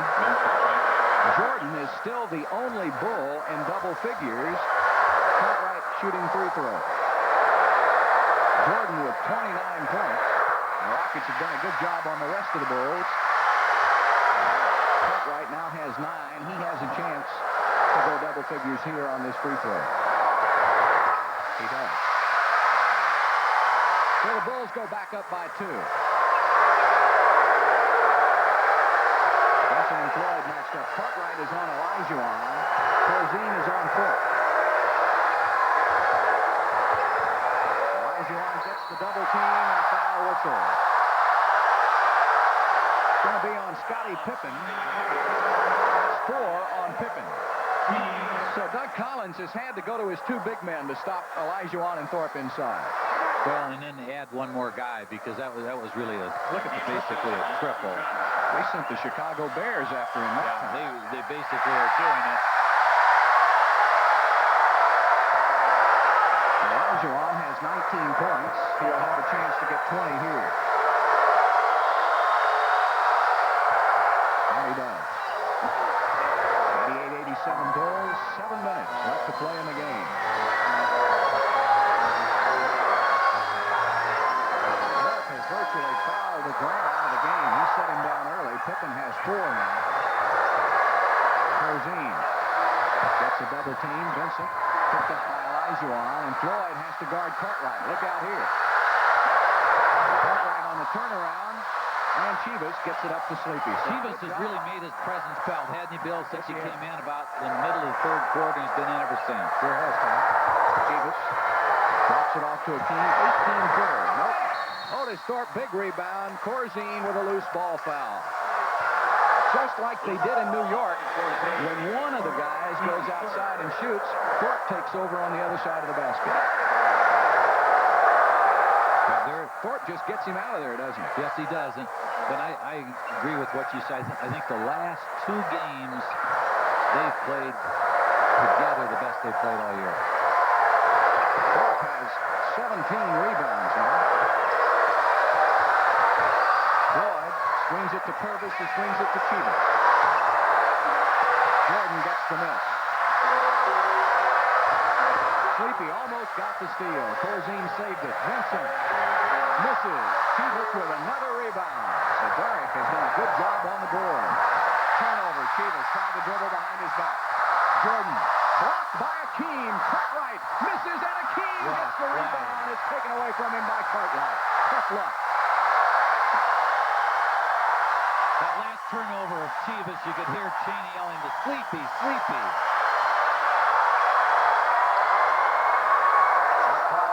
Jordan is still the only Bull in double figures. Cartwright shooting free throw. Jordan with 29 points. The Rockets have done a good job on the rest of the Bulls. Cartwright now has 9. He has a chance to go double figures here on this free throw. He does. So the Bulls go back up by 2. Benson and Floyd matched up. Cartwright is on Olajuwon. Corzine is on Thorpe. Olajuwon gets the double team and a foul whistle. It's going to be on Scottie Pippen. That's 4 on Pippen. So Doug Collins has had to go to his 2 big men to stop Olajuwon and Thorpe inside. Well, and then they add one more guy because that was really basically a triple. They sent the Chicago Bears after him that time. They basically are doing it. Olajuwon has 19 points. He'll have a chance to get 20 here. And he does. 88-87 Bulls. 7 minutes left to play in the game. now. Corzine gets a double team. Vincent picked up by Olajuwon, and Floyd has to guard Cartwright. Look out here. Cartwright on the turnaround, and Chivas gets it up to Sleepy. So Chivas has really made his presence felt, hadn't he, Bill, since he came in about the middle of the third quarter, and he's been in ever since. Sure has, Tom. Chivas drops it off to Akeem. 18-footer. Nope. Otis Thorpe, big rebound. Corzine with a loose ball foul. Just like they did in New York, when one of the guys goes outside and shoots, Thorpe takes over on the other side of the basket. Thorpe just gets him out of there, doesn't he? Yes, he does. But I agree with what you said. I think the last 2 games they've played together the best they've played all year. Thorpe has 17 rebounds now. Floyd swings it to Purvis, who swings it to Chivas. Jordan gets the miss. Sleepy almost got the steal. Corzine saved it. Vincent misses. Chivas with another rebound. So Derek has done a good job on the board. Turnover. Chivas trying to dribble behind his back. Jordan blocked by Akeem. Cartwright misses, and Akeem gets the rebound. It's taken away from him by Cartwright. Tough luck. That last turnover of Chivas, you could hear Chaney yelling to Sleepy, Sleepy.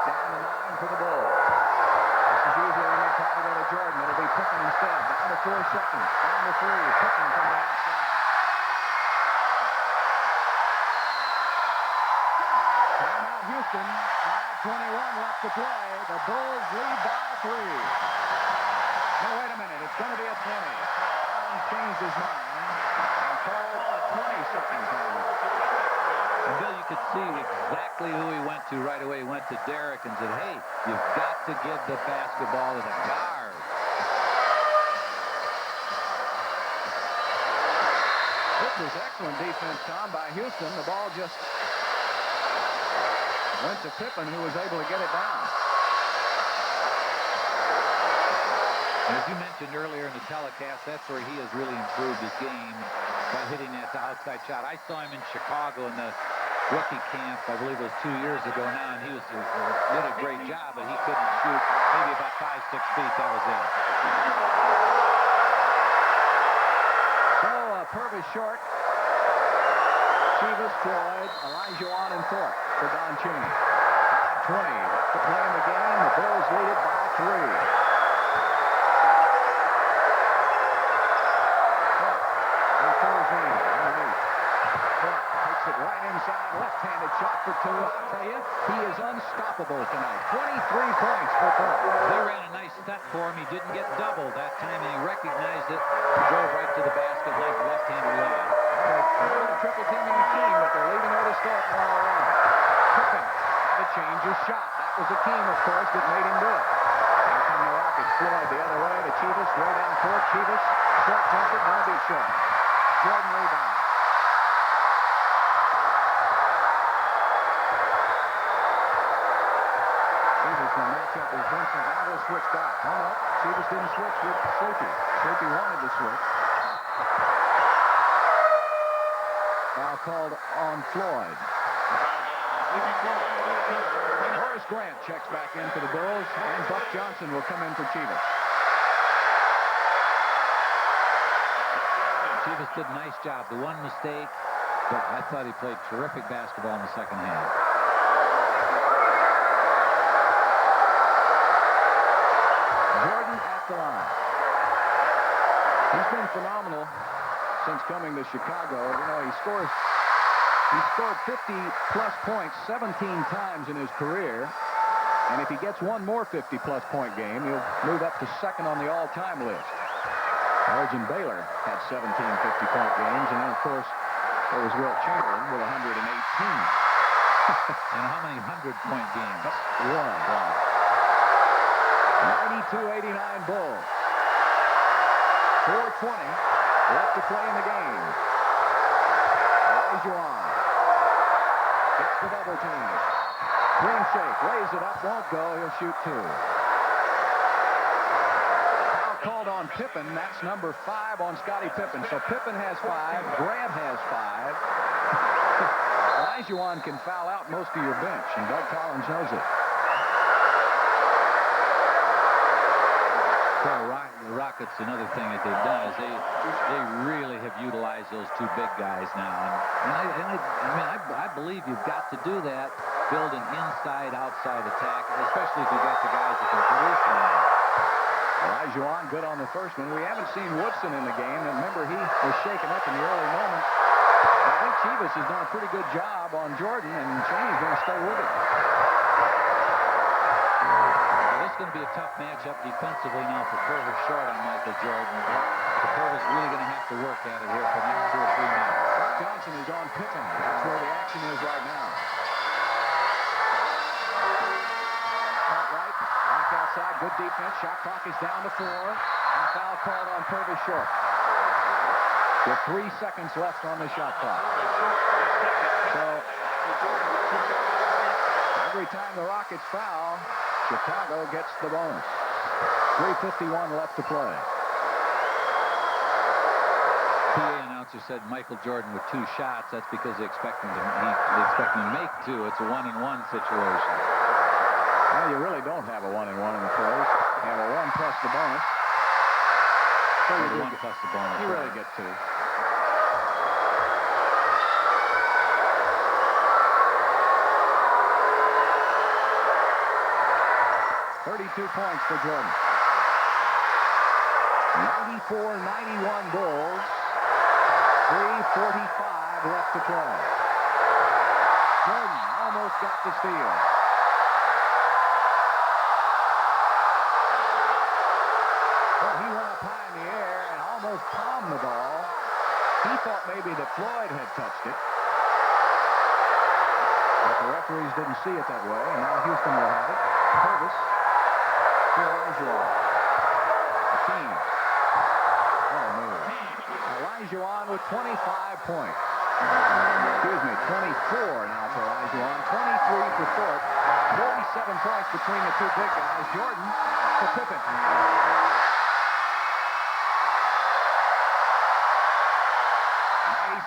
Down to 9 for the Bulls. This is usually when they try to go to Jordan. It'll be Pippen instead. Down to 4 seconds. Down to 3. Pippen from the outside. Timeout Houston. 5:21 left to play. The Bulls lead by 3. No, wait a minute. It's going to be a 20. Allen changed his mind and called a 20-second timeout. And Bill, you could see exactly who he went to right away. He went to Derek and said, hey, you've got to give the basketball to the guard. This was excellent defense, Tom, by Houston. The ball just went to Pippen, who was able to get it down. And as you mentioned earlier in the telecast, that's where he has really improved his game by hitting that outside shot. I saw him in Chicago in the rookie camp, I believe it was 2 years ago now, and he did a great job, but he couldn't shoot maybe about 5-6 feet. That was it. So Purvis short. Chivas, Floyd, Olajuwon, and Thorpe for Don Chaney. 5:20 left to play in the game. The Bulls lead it by 3. It right inside, left-handed shot for 2. I'll tell you, he is unstoppable tonight. 23 points for Thorpe. They ran a nice stunt for him. He didn't get doubled that time, and he recognized it. He drove right to the basket like a left-handed lad. They're triple teaming Akeem, but they're leaving Otis Thorpe all around. Pippen had to change his shot. That was Akeem, of course, that made him do it. Here come the Rockets. Floyd the other way to Chivas, way down court. Chivas, short jumper, gonna be short. Jordan rebound. Going to match up with Vincent. Now they'll switch back. Oh, no. Chivas didn't switch with Sleepy. Sleepy wanted to switch. Foul called on Floyd. Horace Grant checks back in for the Bulls, and Buck Johnson will come in for Chivas. Chivas did a nice job. The one mistake, but I thought he played terrific basketball in the second half. Jordan at the line. He's been phenomenal since coming to Chicago. You know, he scored 50-plus points 17 times in his career. And if he gets one more 50-plus point game, he'll move up to second on the all-time list. Elgin Baylor had 17 50-point games. And then, of course, there was Wilt Chamberlain with 118. And how many 100-point games? One. 92-89 Bulls. 4:20 left to play in the game. Olajuwon gets the double team. Green shake, lays it up, won't go. He'll shoot 2. Foul called on Pippen. That's number 5 on Scottie Pippen. So Pippen has 5. Grant has 5. Olajuwon can foul out most of your bench, and Doug Collins knows it. Well, the Rockets, another thing that they've done is they really have utilized those 2 big guys now. I believe you've got to do that, build an inside-outside attack, especially if you've got the guys that can produce from that. Olajuwon good on the first one. We haven't seen Woodson in the game. Remember, he was shaken up in the early moments. I think Chivas has done a pretty good job on Jordan, and Chaney's going to stay with it. This is going to be a tough matchup defensively now for Purvis short on Michael Jordan. So Purvis really going to have to work at it here for the next 2 or 3 minutes. Johnson is on Pippen. That's where the action is right now. Right, back outside, good defense. Shot clock is down to 4. And foul called on Purvis short. With 3 seconds left on the shot clock. So every time the Rockets foul, Chicago gets the bonus. 3:51 left to play. PA announcer said Michael Jordan with 2 shots. That's because they expect him to make 2. It's a 1-and-1 situation. Well, you really don't have a 1-and-1 in the pros. You have a 1 plus the bonus. So you the 1 plus the bonus. You really get 2. .32 points for Jordan. 94-91 Bulls. 3:45 left to play. Jordan almost got the steal. Well, he went up high in the air and almost palmed the ball. He thought maybe that Floyd had touched it. But the referees didn't see it that way, and now Houston will have it. Purvis to Olajuwon. Akeem. Oh, move. Olajuwon with 25 points. Excuse me, 24 now for Olajuwon. 23 for Thorpe. 47 points between the 2 big guys. Jordan to Pippen.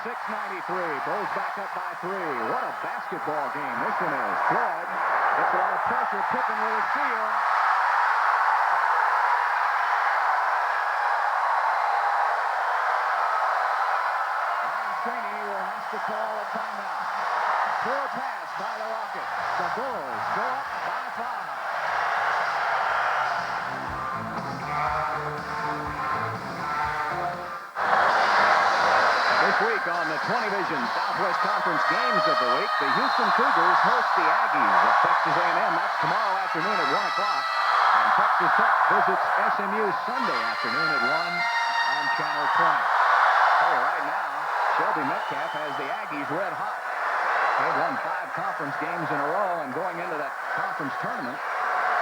96-93. Bulls back up by 3. What a basketball game this one is. Floyd gets a lot of pressure. Pippen with a steal. Chaney will have to call a timeout. Poor pass by the Rockets. The Bulls go up by 5. This week on the 20 Vision Southwest Conference Games of the Week, the Houston Cougars host the Aggies of Texas A&M. That's tomorrow afternoon at 1 o'clock. And Texas Tech visits SMU Sunday afternoon at 1 on Channel 20. So right now, Shelby Metcalf has the Aggies red hot. They've won 5 conference games in a row, and going into that conference tournament,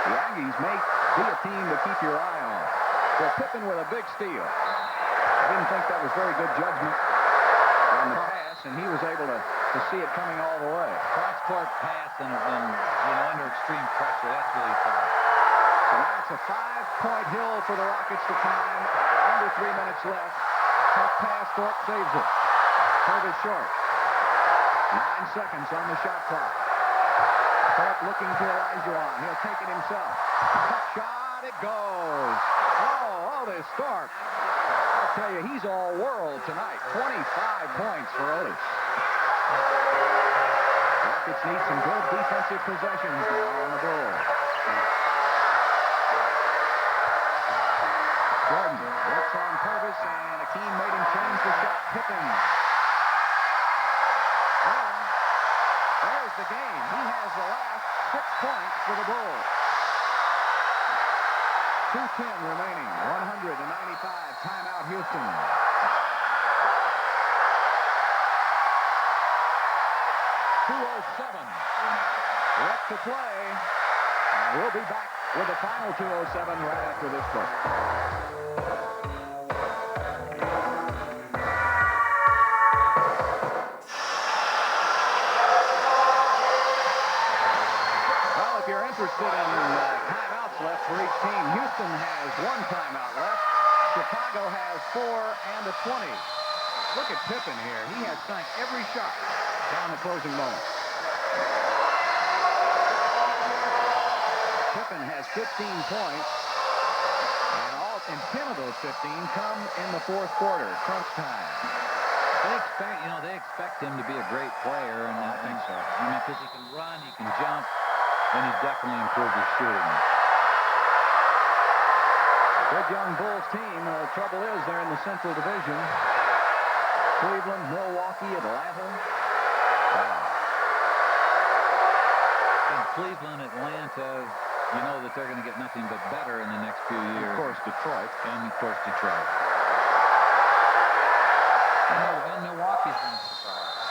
the Aggies may be a team to keep your eye on. So Pippen with a big steal. I didn't think that was very good judgment on the pass, and he was able to see it coming all the way. Cross-court pass and under extreme pressure. That's really tough. So now it's a 5-point hill for the Rockets to climb. Under 3 minutes left. Tough pass, Thorpe saves it. Purvis short. 9 seconds on the shot clock. Thorpe looking to Olajuwon. He'll take it himself. Tough shot. It goes. Oh, this Thorpe. I'll tell you, he's all world tonight. 25 points for Otis. Rockets need some good defensive possessions now on the Bulls. Jordan works on Purvis, and Akeem made him change the shot. Pippen. Well, there's the game. He has the last 6 points for the Bulls. 2:10 remaining. 195. Timeout, Houston. .207 left to play. And we'll be back with the final .207 right after this break. Well, if you're interested in timeouts left for each team, Houston has 1 timeout left. Chicago has 4 and a 20. Look at Pippen here. He has sank every shot down the closing moment. Pippen has 15 points. And 10 of those 15 come in the fourth quarter, crunch time. They expect him to be a great player, and I think so. I mean, because he can run, he can jump, and he's definitely improved his shooting. Good young Bulls team. The trouble is they're in the Central Division. Cleveland, Milwaukee, Atlanta. And Cleveland, Atlanta, you know that they're going to get nothing but better in the next few years. Of course, Detroit. And, of course, Detroit. And Milwaukee's been a surprise.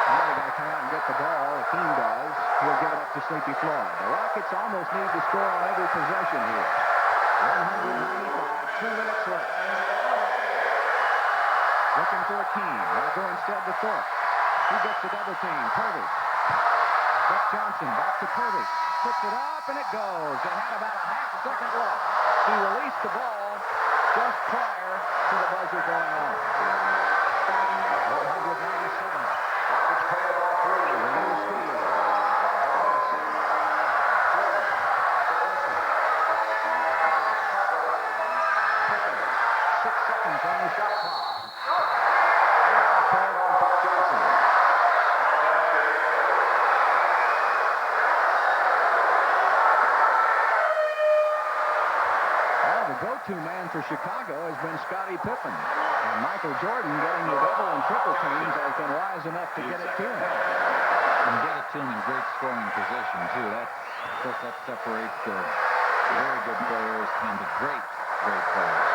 Now they got to come out and get the ball. Akeem does. He'll give it up to Sleepy Floyd. The Rockets almost need to score on every possession here. 195, 2 minutes left. Looking for Akeem. They'll go instead to Thorpe. He gets the double team. Purvis. Buck Johnson back to Purvis. Puts it up and it goes. They had about a half-second left. He released the ball just prior to the buzzer going off. 197. Rockets trail by 3. The new steal. 6 seconds on the shot clock. Called on Buck Johnson. The go-to man for Chicago has been Scottie Pippen. And Michael Jordan, getting the double and triple teams, has been wise enough to get it to him. And get it to him in great scoring position, too. That separates the very good players and the great players.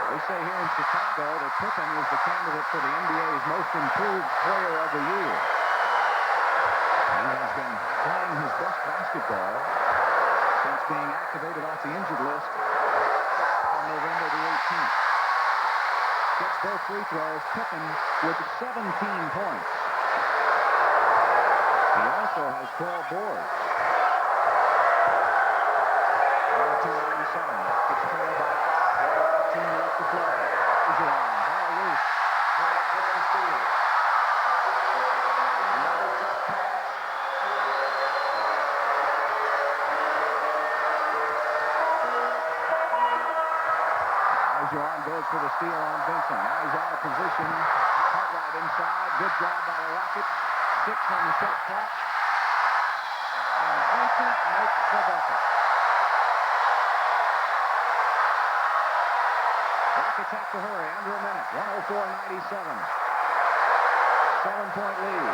They say here in Chicago that Pippen is the candidate for the NBA's most improved player of the year. He has been playing his best basketball since being activated off the injured list on November the 18th. Gets both free throws. Pippen with 17 points. He also has 12 boards. 297. Rockets trail by 12 left to play. Olajuwon, ball loose. Bryant gets the steal. Another tough pass. Olajuwon goes for the steal on Vincent. Now he's out of position. Cartwright inside. Good job by the Rockets. 6 on the shot clock. And Vincent makes the bucket. Rockets have to hurry. Under a minute. 104-97. 7-point lead.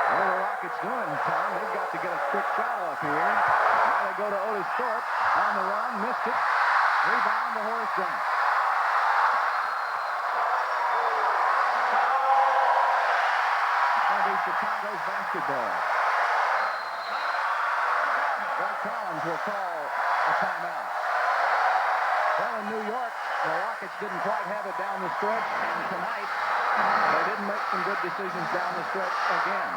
What are the Rockets doing, Tom? They've got to get a quick shot off here. Now they go to Otis Thorpe on the run. Missed it. Rebound to Horace Grant. It's going to be Chicago's basketball. Greg Collins will call a timeout. Well, in New York, the Rockets didn't quite have it down the stretch, and tonight they didn't make some good decisions down the stretch again.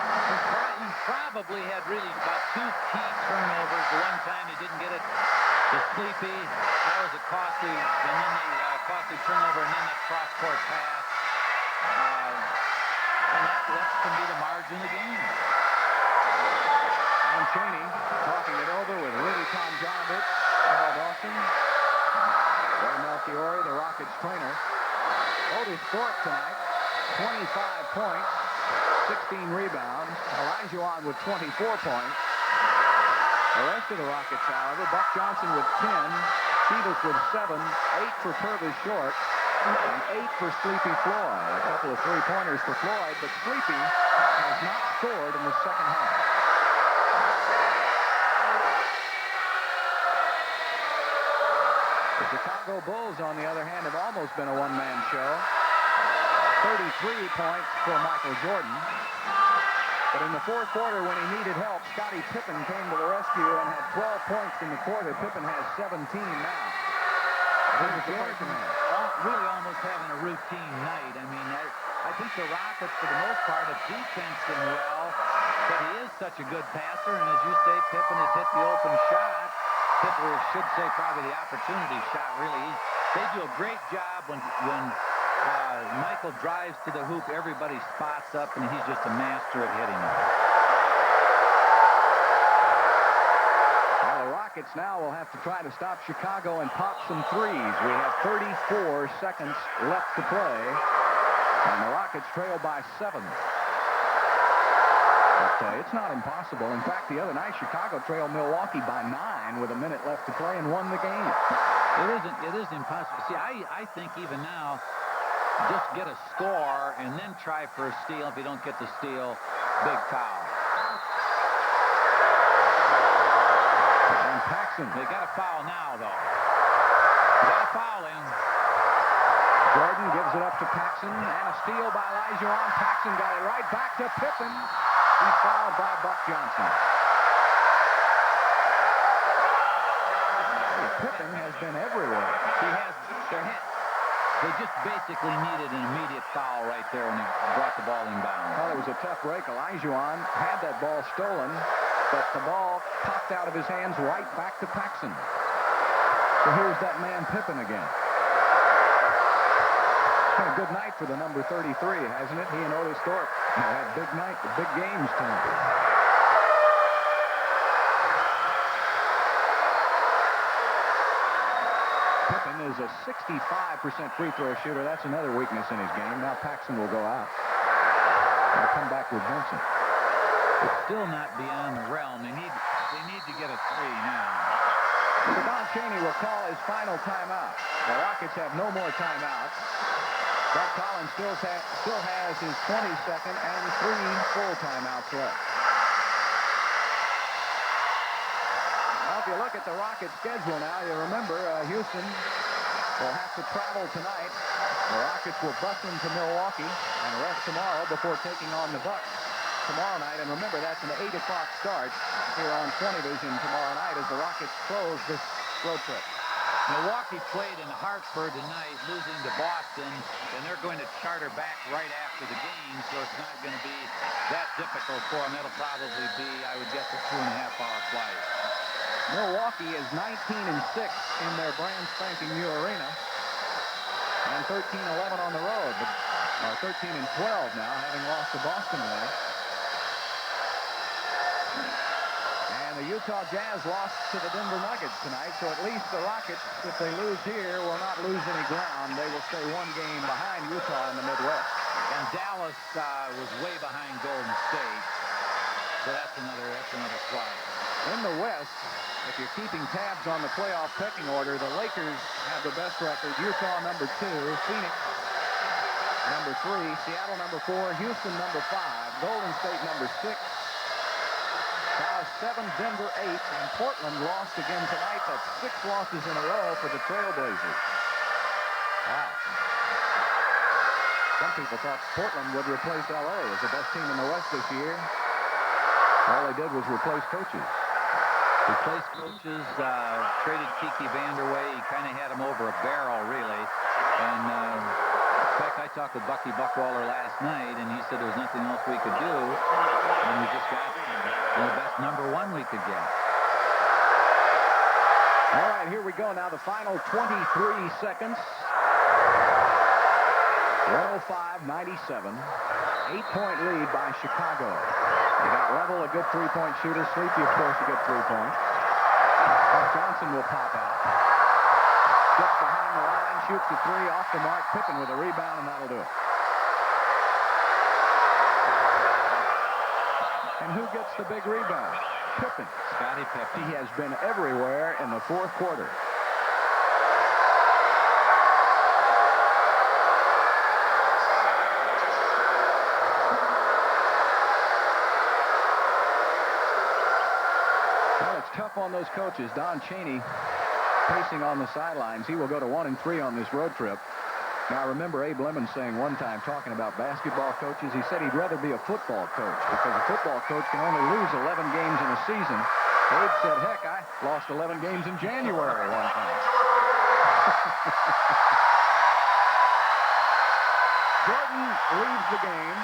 He probably had really about 2 key turnovers. The one time he didn't get it to Sleepy. That was a costly, and then the costly turnover, and then that cross-court pass. And that's going to be the margin of the game. And Chaney talking it over with Rudy Tomjanovich, Carl Dawson, Ray Melchiori, the Rockets trainer. Otis Thorpe tonight, 25 points, 16 rebounds. Olajuwon with 24 points. The rest of the Rockets, however, Buck Johnson with 10, Chivas with 7, 8 for Purvis Short, and 8 for Sleepy Floyd. A couple of three-pointers for Floyd, but Sleepy has not scored in the second half. The Chicago Bulls, on the other hand, have almost been a one-man show. 33 points for Michael Jordan. But in the fourth quarter, when he needed help, Scottie Pippen came to the rescue and had 12 points in the quarter. Pippen has 17 now. Jordan really almost having a routine night. I mean, I think the Rockets, for the most part, have defensed him well, but he is such a good passer, and as you say, Pippen has hit the open shot. Pippen should say probably the opportunity shot, really. They do a great job when Michael drives to the hoop, everybody spots up, and he's just a master at hitting it. Well, the Rockets now will have to try to stop Chicago and pop some threes. We have 34 seconds left to play, and the Rockets trail by 7. But it's not impossible. In fact, the other night, Chicago trailed Milwaukee by 9 with a minute left to play and won the game. It is impossible. See, I think even now, just get a score and then try for a steal. If you don't get the steal, big foul. And Paxson. They got a foul now, though. They got a foul in. Jordan gives it up to Paxson, and a steal by Olajuwon. Paxson got it right back to Pippen. He's fouled by Buck Johnson. Pippen has been everywhere. He has. They just basically needed an immediate foul right there when he brought the ball inbound. Well, it was a tough break. Olajuwon had that ball stolen, but the ball popped out of his hands right back to Paxson. So here's that man Pippen again. It's been a good night for the number 33, hasn't it? He and Otis Thorpe have had big night, big games tonight. Pippen is a 65% free throw shooter. That's another weakness in his game. Now Paxson will go out. I'll come back with Vincent. It's still not beyond the realm. They need to get a 3 now. So Don Chaney will call his final timeout. The Rockets have no more timeouts. Doug Collins still has his 22nd and 3 full timeouts left. Well, if you look at the Rockets' schedule now, you remember Houston will have to travel tonight. The Rockets will bus into Milwaukee and rest tomorrow before taking on the Bucks tomorrow night. And remember, that's an 8 o'clock start here on 20 Vision tomorrow night as the Rockets close this road trip. Milwaukee played in Hartford tonight, losing to Boston, and they're going to charter back right after the game, so it's not going to be that difficult for them. It'll probably be, I would guess, a 2.5-hour flight. Milwaukee is 19-6 in their brand spanking new arena, and 13-11 on the road, but 13-12 now, having lost to Boston tonight. And the Utah Jazz lost to the Denver Nuggets tonight, so at least the Rockets, if they lose here, will not lose any ground. They will stay 1 game behind Utah in the Midwest. And Dallas was way behind Golden State, so that's another flight. In the West, if you're keeping tabs on the playoff pecking order, the Lakers have the best record. Utah number 2, Phoenix number 3, Seattle number 4, Houston number 5, Golden State number 6, Dallas 7, Denver 8, and Portland lost again tonight. That's 6 losses in a row for the Trailblazers. Wow. Some people thought Portland would replace LA as the best team in the West this year. All they did was replace coaches. Replaced coaches, traded Kiki Vanderway. He kind of had him over a barrel, really. And in fact, I talked with Bucky Buckwaller last night, and he said there was nothing else we could do. And we just got the best number 1 we could get. All right, here we go now. The final 23 seconds. 105-97. 8-point lead by Chicago. You got Level, a good 3-point shooter. Sleepy, of course, a good 3-point. Johnson will pop out. Gets behind the line, shoots the 3 off the mark. Pippen with a rebound, and that'll do it. And who gets the big rebound? Pippen. Scottie Pippen. He has been everywhere in the 4th quarter. Tough on those coaches. Don Chaney pacing on the sidelines. He will go to 1-3 on this road trip. Now remember Abe Lemon saying one time, talking about basketball coaches, he said he'd rather be a football coach because a football coach can only lose 11 games in a season. Abe said, heck, I lost 11 games in January one time. Jordan leads the game.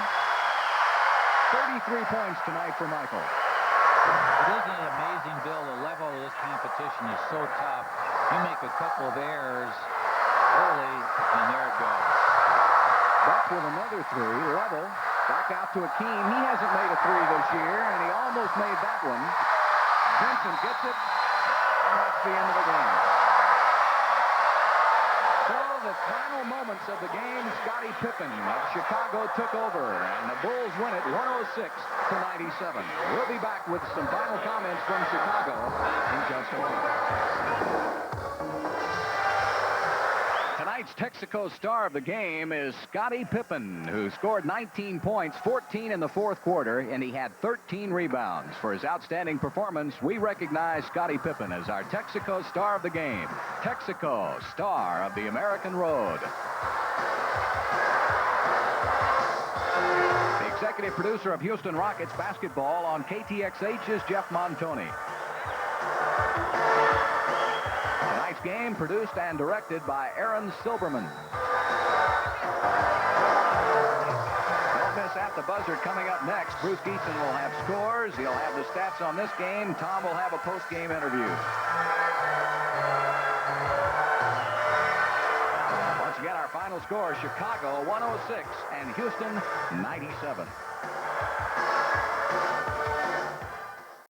33 points tonight for Michael. Isn't it amazing, Bill? The level of this competition is so tough. You make a couple of errors early, and there it goes. Buck with another three, level. Back out to Akeem. He hasn't made a three this year, and he almost made that one. Vincent gets it, and that's the end of the game. So the final moments of the game, Scottie Pippen of Chicago took over, and the Bulls win it 106-97. We'll be back with some final comments from Chicago in just a moment. Tonight's Texaco star of the game is Scottie Pippen, who scored 19 points, 14 in the fourth quarter, and he had 13 rebounds. For his outstanding performance, we recognize Scottie Pippen as our Texaco star of the game. Texaco, star of the American Road. The executive producer of Houston Rockets basketball on KTXH is Jeff Montoni. Tonight's game produced and directed by Aaron Silberman. Don't miss At the Buzzer coming up next. Bruce Geeson will have scores. He'll have the stats on this game. Tom will have a post-game interview. Once again, our final score, Chicago 106 and Houston 97.